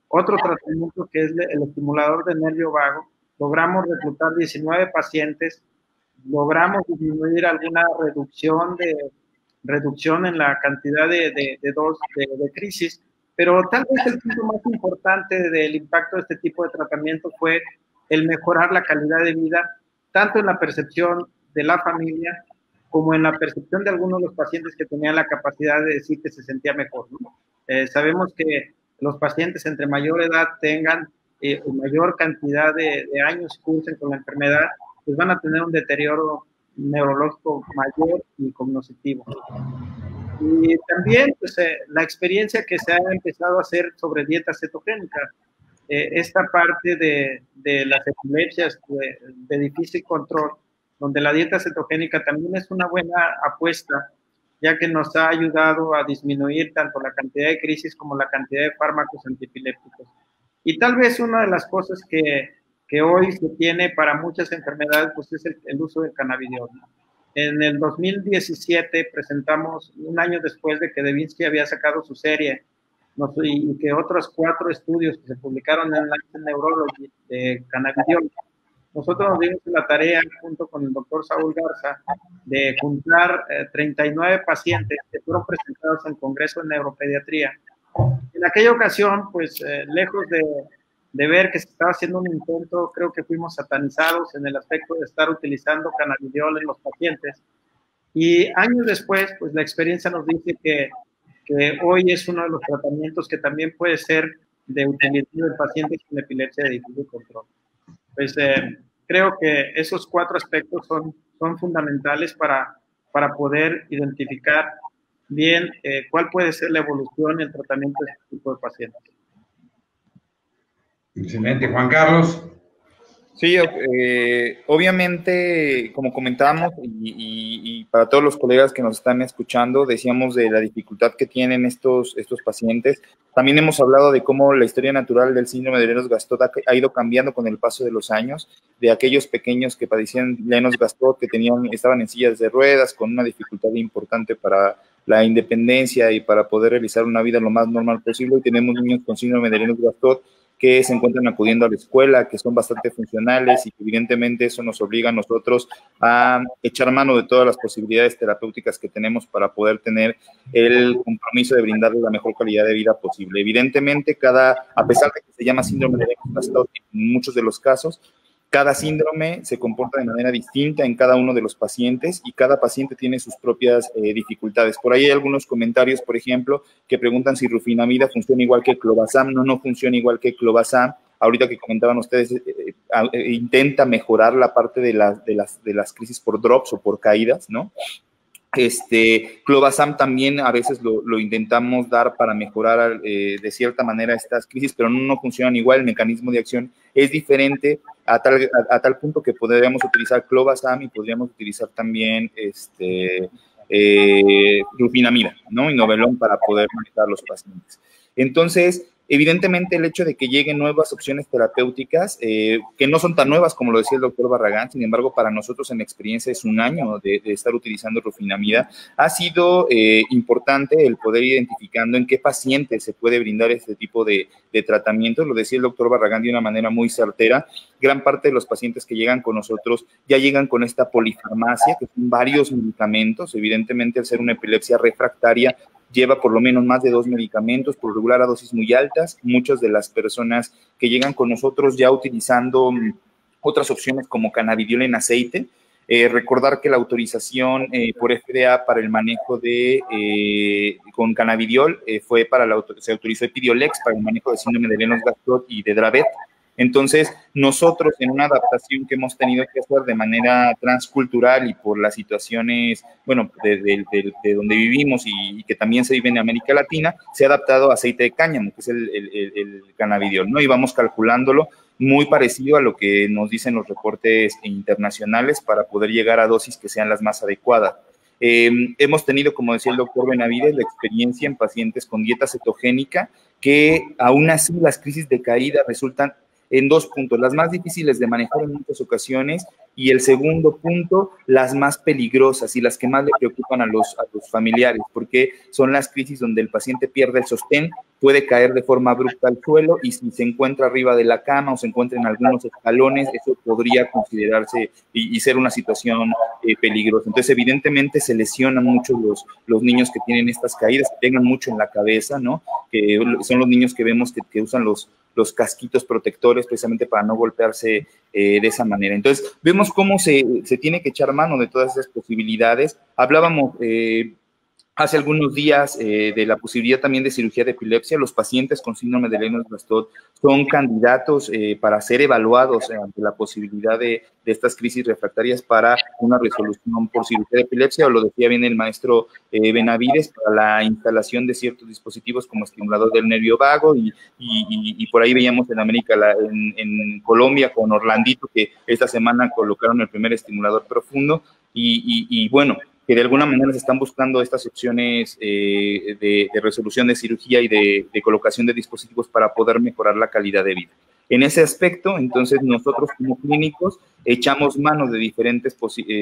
otro tratamiento que es el estimulador del nervio vago. Logramos reclutar 19 pacientes, logramos disminuir alguna reducción en la cantidad de crisis, pero tal vez el punto más importante del impacto de este tipo de tratamiento fue el mejorar la calidad de vida, tanto en la percepción de la familia como en la percepción de algunos de los pacientes que tenían la capacidad de decir que se sentía mejor, ¿no? Sabemos que los pacientes entre mayor edad tengan mayor cantidad de años cursen con la enfermedad, pues van a tener un deterioro neurológico mayor y cognitivo. Y también pues, la experiencia que se ha empezado a hacer sobre dieta cetogénica. Esta parte de las epilepsias de difícil control, donde la dieta cetogénica también es una buena apuesta, ya que nos ha ayudado a disminuir tanto la cantidad de crisis como la cantidad de fármacos antiepilépticos. Y tal vez una de las cosas que hoy se tiene para muchas enfermedades, pues es el uso del cannabidiol. En el 2017 presentamos, un año después de que Devinsky había sacado su serie, y que otros 4 estudios que se publicaron en Lancet Neurology de cannabidiol, nosotros nos dimos la tarea, junto con el doctor Saúl Garza, de juntar 39 pacientes que fueron presentados en el Congreso de Neuropediatría. En aquella ocasión, pues, lejos de ver que se estaba haciendo un intento, creo que fuimos satanizados en el aspecto de estar utilizando cannabidiol en los pacientes. Y años después, pues, la experiencia nos dice que hoy es uno de los tratamientos que también puede ser de utilidad en pacientes con epilepsia de difícil control. Pues creo que esos 4 aspectos son fundamentales para poder identificar bien cuál puede ser la evolución y el tratamiento de este tipo de pacientes. Excelente. Juan Carlos. Sí, obviamente, como comentábamos, y para todos los colegas que nos están escuchando, decíamos de la dificultad que tienen estos pacientes. También hemos hablado de cómo la historia natural del síndrome de Lennox-Gastaut ha ido cambiando con el paso de los años, de aquellos pequeños que padecían Lennox-Gastaut, que estaban en sillas de ruedas, con una dificultad importante para la independencia y para poder realizar una vida lo más normal posible. Y tenemos niños con síndrome de Lennox-Gastaut que se encuentran acudiendo a la escuela, que son bastante funcionales y que evidentemente eso nos obliga a nosotros a echar mano de todas las posibilidades terapéuticas que tenemos para poder tener el compromiso de brindarles la mejor calidad de vida posible. Evidentemente, a pesar de que se llama síndrome de Lennox-Gastaut en muchos de los casos, cada síndrome se comporta de manera distinta en cada uno de los pacientes y cada paciente tiene sus propias dificultades. Por ahí hay algunos comentarios, por ejemplo, que preguntan si rufinamida funciona igual que clobazam. No funciona igual que clobazam. Ahorita que comentaban ustedes, intenta mejorar la parte de las crisis por drops o por caídas, ¿no? Clobazam también a veces lo intentamos dar para mejorar de cierta manera estas crisis, pero no funcionan igual. El mecanismo de acción es diferente a tal punto que podríamos utilizar clobazam y podríamos utilizar también rufinamida, ¿no? Y novelón para poder manejar a los pacientes. Entonces, evidentemente el hecho de que lleguen nuevas opciones terapéuticas, que no son tan nuevas como lo decía el doctor Barragán, sin embargo, para nosotros en la experiencia es un año de estar utilizando rufinamida, ha sido importante el poder identificando en qué pacientes se puede brindar este tipo de tratamientos. Lo decía el doctor Barragán de una manera muy certera. Gran parte de los pacientes que llegan con nosotros ya llegan con esta polifarmacia, que son varios medicamentos. Evidentemente, al ser una epilepsia refractaria, lleva por lo menos más de 2 medicamentos, por regular a dosis muy altas. Muchas de las personas que llegan con nosotros ya utilizando otras opciones como cannabidiol en aceite. Recordar que la autorización por FDA para el manejo con cannabidiol se autorizó Epidiolex para el manejo de síndrome de Lennox-Gastaut y de Dravet. Entonces, nosotros en una adaptación que hemos tenido que hacer de manera transcultural y por las situaciones, bueno, de donde vivimos y que también se vive en América Latina, se ha adaptado a aceite de cáñamo, que es el cannabidiol, ¿no? Y vamos calculándolo muy parecido a lo que nos dicen los reportes internacionales para poder llegar a dosis que sean las más adecuadas. Hemos tenido, como decía el doctor Benavides, la experiencia en pacientes con dieta cetogénica que aún así las crisis de caída resultan en 2 puntos, las más difíciles de manejar en muchas ocasiones, y el segundo punto, las más peligrosas y las que más le preocupan a los familiares, porque son las crisis donde el paciente pierde el sostén, puede caer de forma abrupta al suelo y si se encuentra arriba de la cama o se encuentra en algunos escalones, eso podría considerarse y ser una situación peligrosa. Entonces, evidentemente, se lesionan mucho los niños que tienen estas caídas, que tengan mucho en la cabeza, ¿no? Que son los niños que vemos que usan los casquitos protectores precisamente para no golpearse de esa manera. Entonces, vemos cómo se tiene que echar mano de todas esas posibilidades. Hablábamos hace algunos días de la posibilidad también de cirugía de epilepsia. Los pacientes con síndrome de Lennox-Gastaut son candidatos para ser evaluados ante la posibilidad de estas crisis refractarias para una resolución por cirugía de epilepsia, o lo decía bien el maestro Benavides, para la instalación de ciertos dispositivos como estimulador del nervio vago, y por ahí veíamos en América, en Colombia con Orlandito, que esta semana colocaron el primer estimulador profundo, y bueno, que de alguna manera se están buscando estas opciones de resolución de cirugía y de colocación de dispositivos para poder mejorar la calidad de vida. En ese aspecto, entonces, nosotros como clínicos echamos mano de diferentes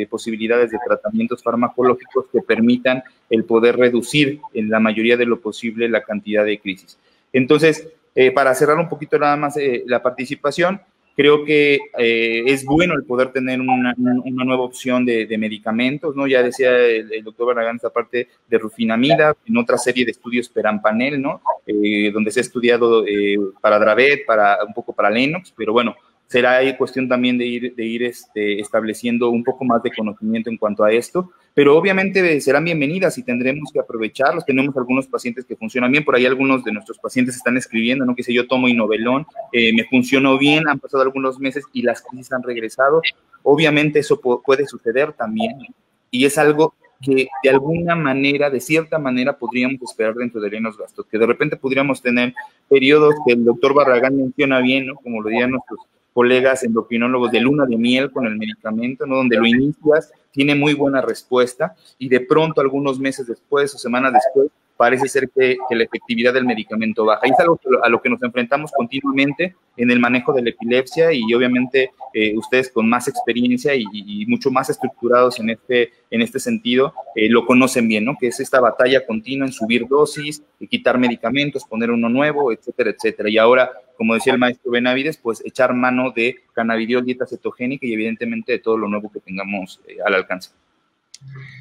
posibilidades de tratamientos farmacológicos que permitan el poder reducir en la mayoría de lo posible la cantidad de crisis. Entonces, para cerrar un poquito nada más la participación, creo que es bueno el poder tener una nueva opción de medicamentos, ¿no? Ya decía el doctor Barragán esta parte de rufinamida, en otra serie de estudios perampanel, ¿no? Donde se ha estudiado para Dravet, un poco para Lennox, pero bueno, será cuestión también de ir estableciendo un poco más de conocimiento en cuanto a esto, pero obviamente serán bienvenidas y tendremos que aprovecharlos. Tenemos algunos pacientes que funcionan bien, por ahí algunos de nuestros pacientes están escribiendo, ¿no? Que si yo tomo Inovelon, me funcionó bien, han pasado algunos meses y las crisis han regresado. Obviamente eso puede suceder también, y es algo que de alguna manera, de cierta manera, podríamos esperar dentro de Lennox-Gastaut, que de repente podríamos tener periodos que el doctor Barragán menciona bien, ¿no? Como lo dirían nuestros colegas endocrinólogos, de luna de miel con el medicamento, ¿no? Donde lo inicias, tiene muy buena respuesta y de pronto algunos meses después o semanas después parece ser que la efectividad del medicamento baja. Y es algo a lo que nos enfrentamos continuamente en el manejo de la epilepsia, y obviamente ustedes con más experiencia y mucho más estructurados en este sentido, lo conocen bien, ¿no? Que es esta batalla continua en subir dosis, quitar medicamentos, poner uno nuevo, etcétera, etcétera. Y ahora, como decía el maestro Benavides, pues echar mano de cannabidiol, dieta cetogénica y evidentemente de todo lo nuevo que tengamos al alcance.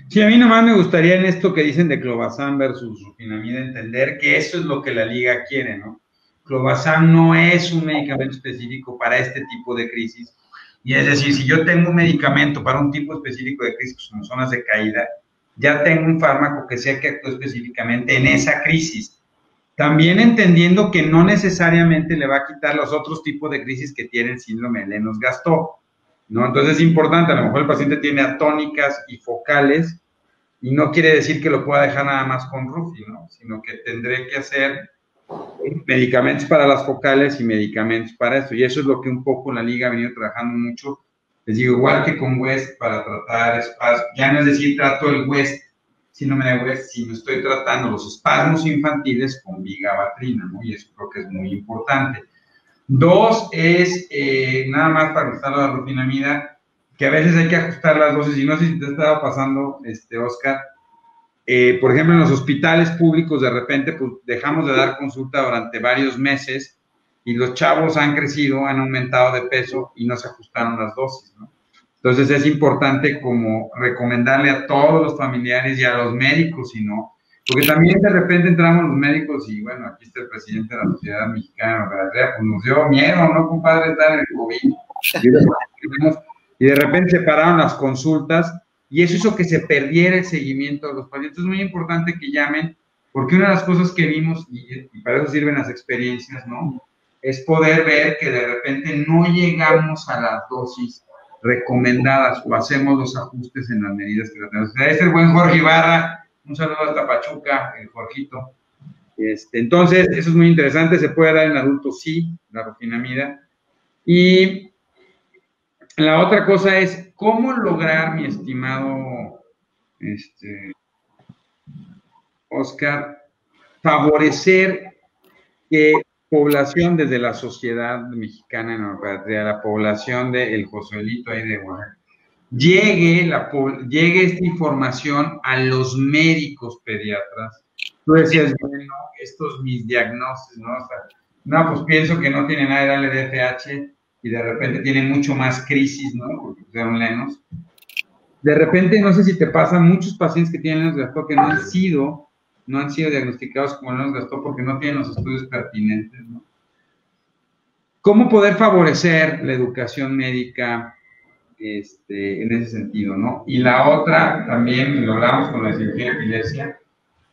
Sí, a mí nomás me gustaría en esto que dicen de clobazam versus rufinamida entender que eso es lo que la liga quiere, ¿no? Clobazam no es un medicamento específico para este tipo de crisis, y es decir, si yo tengo un medicamento para un tipo específico de crisis como zonas de caída, ya tengo un fármaco que sea que actúe específicamente en esa crisis. También entendiendo que no necesariamente le va a quitar los otros tipos de crisis que tienen síndrome de Lennox-Gastaut, ¿no? Entonces es importante, a lo mejor el paciente tiene atónicas y focales, y no quiere decir que lo pueda dejar nada más con Rufi, ¿no? Sino que tendré que hacer medicamentos para las focales y medicamentos para esto, y eso es lo que un poco la liga ha venido trabajando mucho. Les digo, igual que con West para tratar espasmos, ya no es decir trato el West, síndrome de West, sino estoy tratando los espasmos infantiles con vigabatrina, ¿no? Y eso creo que es muy importante. Dos es, nada más para ajustar la rufinamida, que a veces hay que ajustar las dosis, y no sé si te estaba pasando, Oscar, por ejemplo, en los hospitales públicos de repente pues, dejamos de dar consulta durante varios meses, y los chavos han crecido, han aumentado de peso y no se ajustaron las dosis, ¿no? Entonces es importante como recomendarle a todos los familiares y a los médicos, si no, porque también de repente entramos los médicos y bueno, aquí está el presidente de la Sociedad Mexicana de Pediatría, pues nos dio miedo, ¿no, compadre? Estar en el COVID. Y de repente se pararon las consultas y eso hizo que se perdiera el seguimiento de los pacientes. Es muy importante que llamen, porque una de las cosas que vimos, y para eso sirven las experiencias, ¿no? Es poder ver que de repente no llegamos a las dosis recomendadas o hacemos los ajustes en las medidas que tenemos. Este es el buen Jorge Ibarra, un saludo hasta Pachuca, el Jorgito. Entonces, eso es muy interesante, se puede dar en adultos, sí, la rufinamida. Y la otra cosa es, ¿cómo lograr, mi estimado Oscar, favorecer que población desde la Sociedad Mexicana de Neuropediatría, la población del Josuelito ahí de Oaxaca, llegue esta información a los médicos pediatras tú decías, bueno, estos mis diagnósticos, ¿no? O sea, no, pues pienso que no tiene nada de LDFH y de repente tiene mucho más crisis, ¿no? Porque pusieron Lennox. De repente, no sé si te pasa, muchos pacientes que tienen Lennox-Gastaut que no han sido diagnosticados como Lennox-Gastaut porque no tienen los estudios pertinentes, ¿no? ¿Cómo poder favorecer la educación médica en ese sentido, ¿no? Y la otra, también lo hablamos con la cirugía de epilepsia,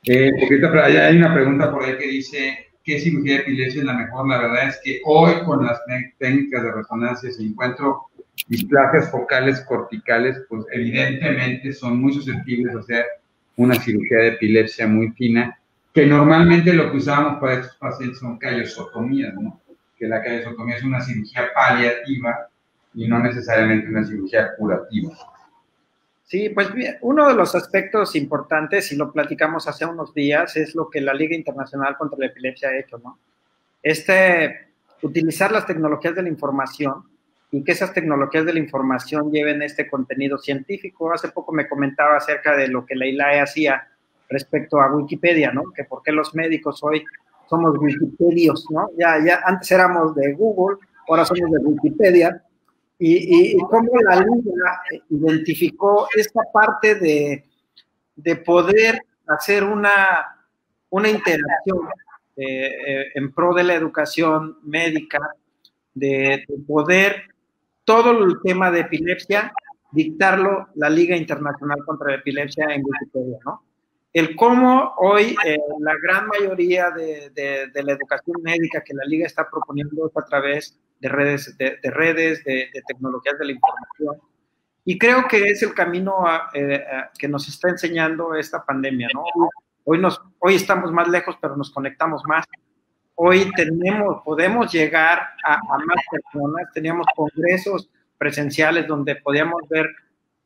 porque hay una pregunta por ahí que dice, ¿qué cirugía de epilepsia es la mejor? La verdad es que hoy con las técnicas de resonancia, si encuentro displasias focales corticales, pues evidentemente son muy susceptibles a hacer una cirugía de epilepsia muy fina, que normalmente lo que usamos para estos pacientes son callosotomías, ¿no? Que la callosotomía es una cirugía paliativa y no necesariamente una cirugía curativa. Sí, pues uno de los aspectos importantes, y lo platicamos hace unos días, es lo que la Liga Internacional contra la Epilepsia ha hecho, ¿no? Utilizar las tecnologías de la información y que esas tecnologías de la información lleven este contenido científico. Hace poco me comentaba acerca de lo que la ILAE hacía respecto a Wikipedia, ¿no? Que por qué los médicos hoy somos wikipedios, ¿no? Ya antes éramos de Google, ahora somos de Wikipedia. Y cómo la Liga identificó esta parte de poder hacer una interacción en pro de la educación médica, de poder todo el tema de epilepsia, dictarlo la Liga Internacional contra la Epilepsia en Wikipedia, ¿no? El cómo hoy la gran mayoría de la educación médica que la Liga está proponiendo es a través de redes, de tecnologías de la información. Y creo que es el camino que nos está enseñando esta pandemia, ¿no? Hoy estamos más lejos, pero nos conectamos más. Hoy podemos llegar a más personas. Teníamos congresos presenciales donde podíamos ver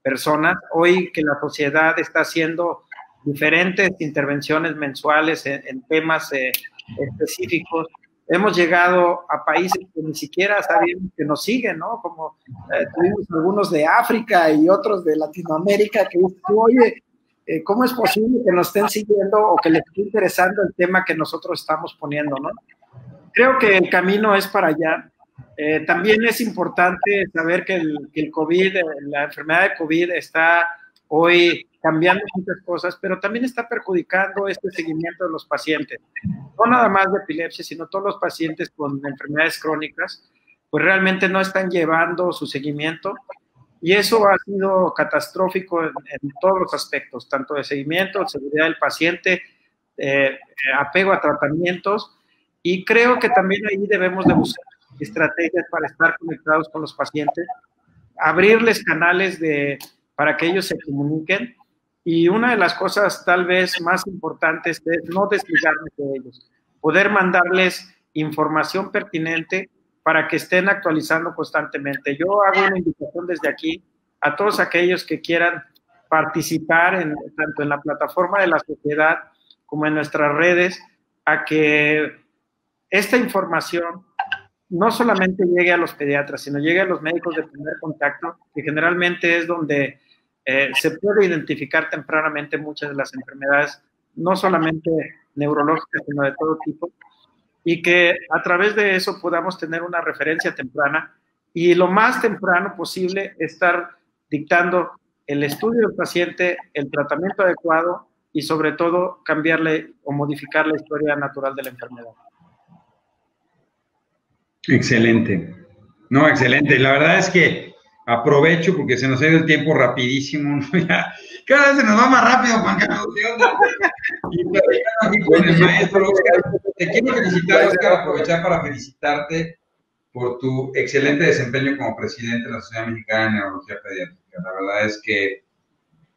personas. Hoy que la sociedad está haciendo diferentes intervenciones mensuales en temas específicos, hemos llegado a países que ni siquiera sabíamos que nos siguen, ¿no? Como tuvimos algunos de África y otros de Latinoamérica que dicen, oye, ¿cómo es posible que nos estén siguiendo o que les esté interesando el tema que nosotros estamos poniendo, ¿no? Creo que el camino es para allá. También es importante saber que el COVID, la enfermedad de COVID está hoy cambiando muchas cosas, pero también está perjudicando este seguimiento de los pacientes. No nada más de epilepsia, sino todos los pacientes con enfermedades crónicas, pues realmente no están llevando su seguimiento y eso ha sido catastrófico en todos los aspectos, tanto de seguimiento, seguridad del paciente, apego a tratamientos, y creo que también ahí debemos de buscar estrategias para estar conectados con los pacientes, abrirles canales para que ellos se comuniquen. Y una de las cosas tal vez más importantes es no desligarnos de ellos, poder mandarles información pertinente para que estén actualizando constantemente. Yo hago una invitación desde aquí a todos aquellos que quieran participar tanto en la plataforma de la sociedad como en nuestras redes, a que esta información no solamente llegue a los pediatras, sino llegue a los médicos de primer contacto, que generalmente es donde se puede identificar tempranamente muchas de las enfermedades, no solamente neurológicas, sino de todo tipo, y que a través de eso podamos tener una referencia temprana y lo más temprano posible estar dictando el estudio del paciente, el tratamiento adecuado y sobre todo cambiarle o modificar la historia natural de la enfermedad. Excelente. No, excelente. La verdad es que aprovecho porque se nos ha ido el tiempo rapidísimo, ¿no? Ya, cada vez se nos va más rápido, Juan Carlos. Y aquí con el maestro Oscar, te quiero felicitar, Oscar, aprovechar para felicitarte por tu excelente desempeño como presidente de la Sociedad Mexicana de Neurología Pediátrica. La verdad es que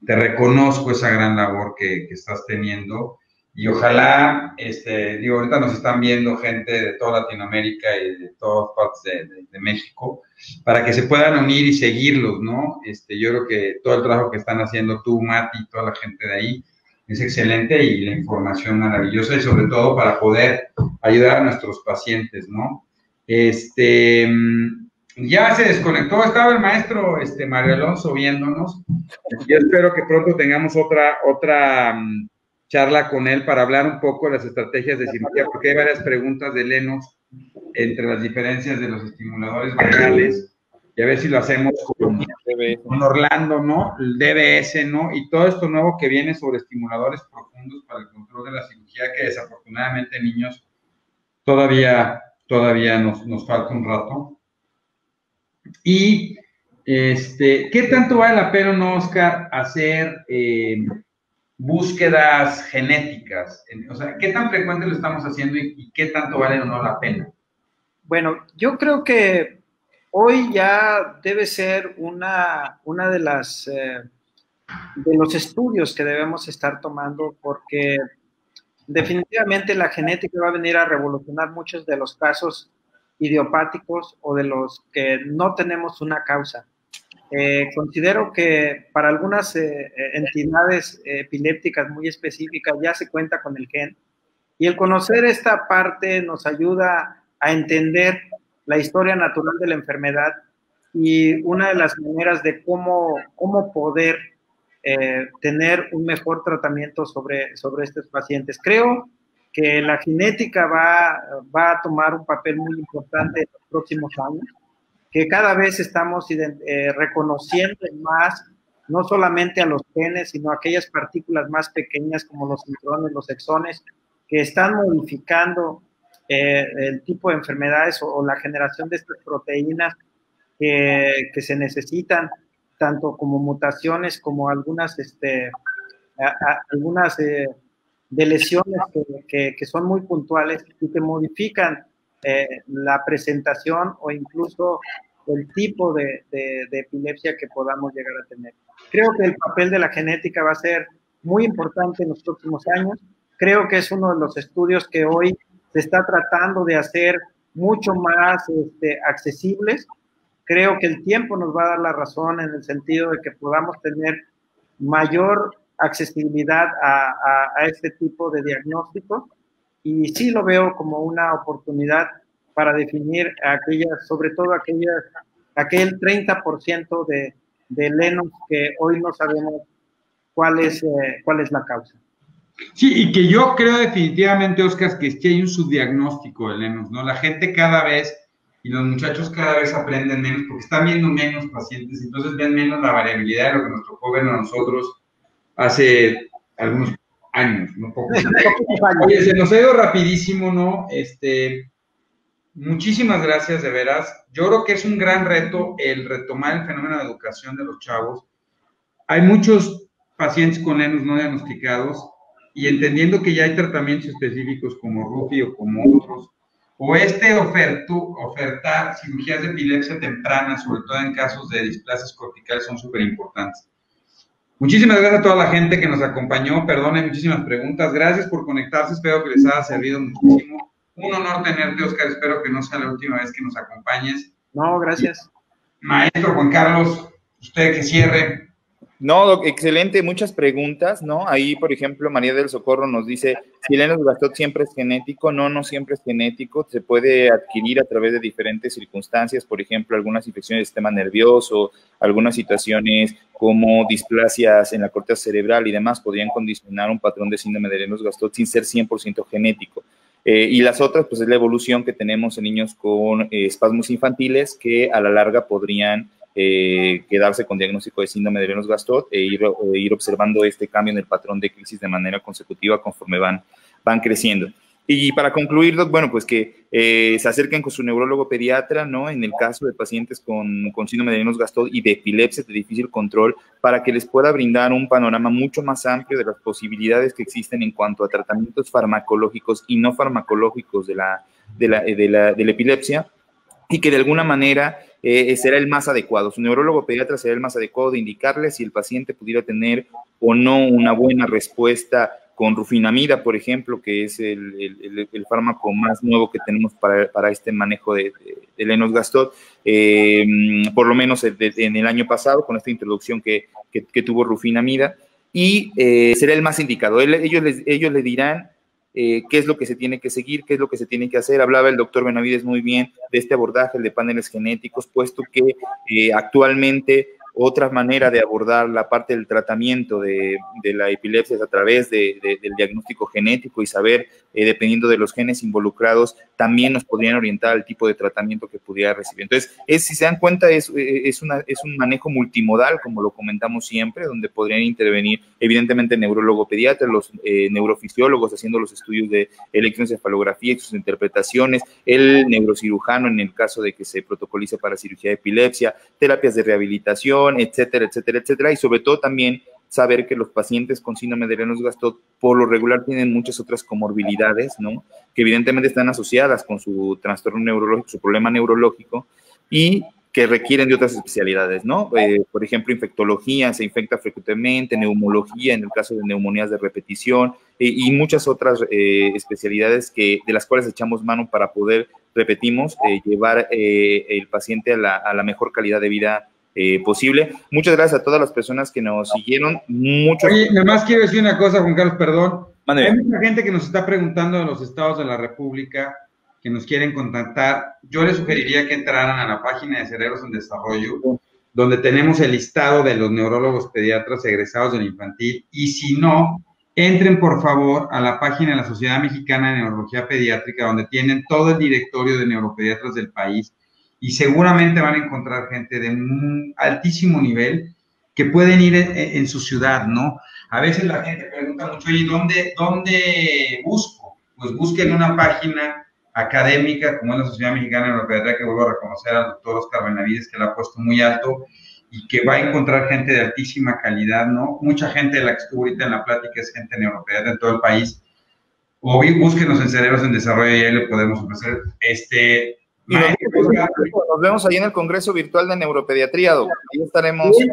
te reconozco esa gran labor que estás teniendo y ojalá, ahorita nos están viendo gente de toda Latinoamérica y de todas partes de México, para que se puedan unir y seguirlos, ¿no? Yo creo que todo el trabajo que están haciendo tú, Mati, y toda la gente de ahí es excelente y la información maravillosa y sobre todo para poder ayudar a nuestros pacientes, ¿no? Ya se desconectó, estaba el maestro Mario Alonso viéndonos. Yo espero que pronto tengamos otra charla con él para hablar un poco de las estrategias de cirugía, porque hay varias preguntas de Lennox entre las diferencias de los estimuladores vaginales, y a ver si lo hacemos con Orlando, ¿no? El DBS, ¿no? Y todo esto nuevo que viene sobre estimuladores profundos para el control de la cirugía, que desafortunadamente, niños, todavía nos falta un rato. Y, ¿qué tanto vale la pena, no, Oscar, hacer búsquedas genéticas? O sea, ¿qué tan frecuente lo estamos haciendo y qué tanto vale o no la pena? Bueno, yo creo que hoy ya debe ser una de los estudios que debemos estar tomando, porque definitivamente la genética va a venir a revolucionar muchos de los casos idiopáticos o de los que no tenemos una causa. Considero que para algunas entidades epilépticas muy específicas ya se cuenta con el gen, y el conocer esta parte nos ayuda a entender la historia natural de la enfermedad y una de las maneras de cómo poder tener un mejor tratamiento sobre estos pacientes. Creo que la genética va a tomar un papel muy importante en los próximos años, que cada vez estamos reconociendo más, no solamente a los genes, sino a aquellas partículas más pequeñas como los intrones, los exones, que están modificando el tipo de enfermedades o la generación de estas proteínas que se necesitan, tanto como mutaciones como algunas de lesiones que son muy puntuales y que modifican la presentación o incluso el tipo de epilepsia que podamos llegar a tener. Creo que el papel de la genética va a ser muy importante en los próximos años. Creo que es uno de los estudios que hoy se está tratando de hacer mucho más accesibles. Creo que el tiempo nos va a dar la razón en el sentido de que podamos tener mayor accesibilidad a este tipo de diagnósticos, y sí lo veo como una oportunidad para definir sobre todo aquel 30% de Lennox que hoy no sabemos cuál es la causa. Sí, y que yo creo definitivamente, Oscar, que hay un subdiagnóstico de Lennox, ¿no? La gente cada vez, y los muchachos cada vez aprenden menos, porque están viendo menos pacientes, entonces ven menos la variabilidad de lo que nos tocó ver a nosotros hace algunos años, no pocos años. Oye, se nos ha ido rapidísimo, ¿no? Muchísimas gracias, de veras. Yo creo que es un gran reto el retomar el fenómeno de educación de los chavos. Hay muchos pacientes con Lennox no diagnosticados, y entendiendo que ya hay tratamientos específicos como Rufi o como otros, o ofertar cirugías de epilepsia temprana, sobre todo en casos de displasias corticales, son súper importantes. Muchísimas gracias a toda la gente que nos acompañó. Perdone, muchísimas preguntas. Gracias por conectarse. Espero que les haya servido muchísimo. Un honor tenerte, Oscar. Espero que no sea la última vez que nos acompañes. No, gracias. Maestro Juan Carlos, usted que cierre. No, Doc, excelente, muchas preguntas, ¿no? Ahí, por ejemplo, María del Socorro nos dice, si Lennox-Gastaut siempre es genético, no siempre es genético, se puede adquirir a través de diferentes circunstancias, por ejemplo, algunas infecciones del sistema nervioso, algunas situaciones como displasias en la corteza cerebral y demás podrían condicionar un patrón de síndrome de Lennox-Gastaut sin ser 100% genético. Y las otras, pues es la evolución que tenemos en niños con espasmos infantiles que a la larga podrían quedarse con diagnóstico de síndrome de Lennox-Gastaut e ir observando este cambio en el patrón de crisis de manera consecutiva conforme van creciendo. Y para concluir, Doc, bueno, pues que se acerquen con su neurólogo pediatra, ¿no? En el caso de pacientes con síndrome de Lennox-Gastaut y de epilepsia de difícil control, para que les pueda brindar un panorama mucho más amplio de las posibilidades que existen en cuanto a tratamientos farmacológicos y no farmacológicos de la epilepsia, y que de alguna manera será el más adecuado. Su neurólogo pediatra será el más adecuado de indicarle si el paciente pudiera tener o no una buena respuesta con rufinamida, por ejemplo, que es el fármaco más nuevo que tenemos para este manejo de Lennox-Gastaut, por lo menos en el año pasado, con esta introducción que tuvo rufinamida, y será el más indicado. Ellos le dirán qué es lo que se tiene que seguir, qué es lo que se tiene que hacer. Hablaba el doctor Benavides muy bien de este abordaje, el de paneles genéticos, puesto que actualmente otra manera de abordar la parte del tratamiento de la epilepsia es a través del diagnóstico genético y saber, dependiendo de los genes involucrados, también nos podrían orientar al tipo de tratamiento que pudiera recibir. Entonces, si se dan cuenta, es un manejo multimodal, como lo comentamos siempre, donde podrían intervenir, evidentemente, el neurólogo pediatra, los neurofisiólogos haciendo los estudios de electroencefalografía y sus interpretaciones, el neurocirujano en el caso de que se protocolice para cirugía de epilepsia, terapias de rehabilitación, etcétera, etcétera, etcétera, y sobre todo también saber que los pacientes con síndrome de Lennox-Gastaut por lo regular tienen muchas otras comorbilidades, ¿no? Que evidentemente están asociadas con su trastorno neurológico, su problema neurológico, y que requieren de otras especialidades, ¿no? Por ejemplo, infectología, se infecta frecuentemente, neumología, en el caso de neumonías de repetición, y muchas otras especialidades de las cuales echamos mano para poder, repetimos, llevar el paciente a la mejor calidad de vida posible. Muchas gracias a todas las personas que nos siguieron. Oye, nada más quiero decir una cosa, Juan Carlos, perdón. Mándeme. Hay mucha gente que nos está preguntando de los estados de la República, que nos quieren contactar. Yo les sugeriría que entraran a la página de Cerebros en Desarrollo, donde tenemos el listado de los neurólogos pediatras egresados del infantil, y si no, entren por favor a la página de la Sociedad Mexicana de Neurología Pediátrica, donde tienen todo el directorio de neuropediatras del país, y seguramente van a encontrar gente de un altísimo nivel que pueden ir en su ciudad, ¿no? A veces la gente pregunta mucho, oye, ¿dónde busco? Pues busquen una página académica como es la Sociedad Mexicana de Neuropediatría, que vuelvo a reconocer al doctor Oscar Benavides, que la ha puesto muy alto y que va a encontrar gente de altísima calidad, ¿no? Mucha gente de la que estuvo ahorita en la plática es gente neuropediatra en todo el país. O búsquenos en Cerebros en Desarrollo y ahí le podemos ofrecer nos vemos ahí en el Congreso Virtual de Neuropediatría, doctor. Ahí estaremos. Sí.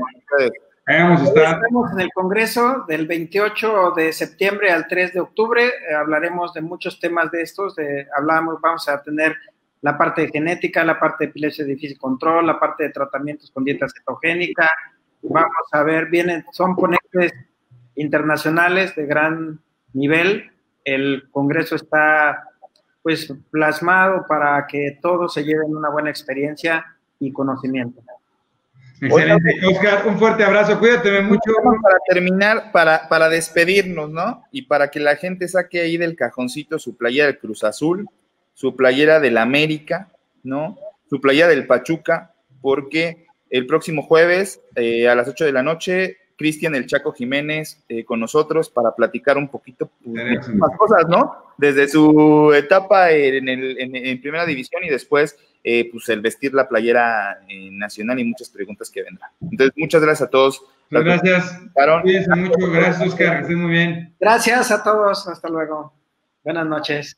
Estamos en el Congreso del 28 de septiembre al 3 de octubre. Hablaremos de muchos temas de estos. Vamos a tener la parte de genética, la parte de epilepsia de difícil control, la parte de tratamientos con dieta cetogénica. Vamos a ver, son ponentes internacionales de gran nivel. El Congreso está pues plasmado para que todos se lleven una buena experiencia y conocimiento. Excelente, Oscar, un fuerte abrazo, cuídate mucho. Para terminar, para despedirnos, ¿no? Y para que la gente saque ahí del cajoncito su playera del Cruz Azul, su playera del América, ¿no? Su playera del Pachuca, porque el próximo jueves a las 8 de la noche, Cristian El Chaco Jiménez con nosotros para platicar un poquito más cosas, ¿no? Desde su etapa en primera división y después pues el vestir la playera nacional y muchas preguntas que vendrán. Entonces, muchas gracias a todos. Gracias. Cuídense mucho. Gracias, Oscar. Que estén muy bien. Gracias a todos. Hasta luego. Buenas noches.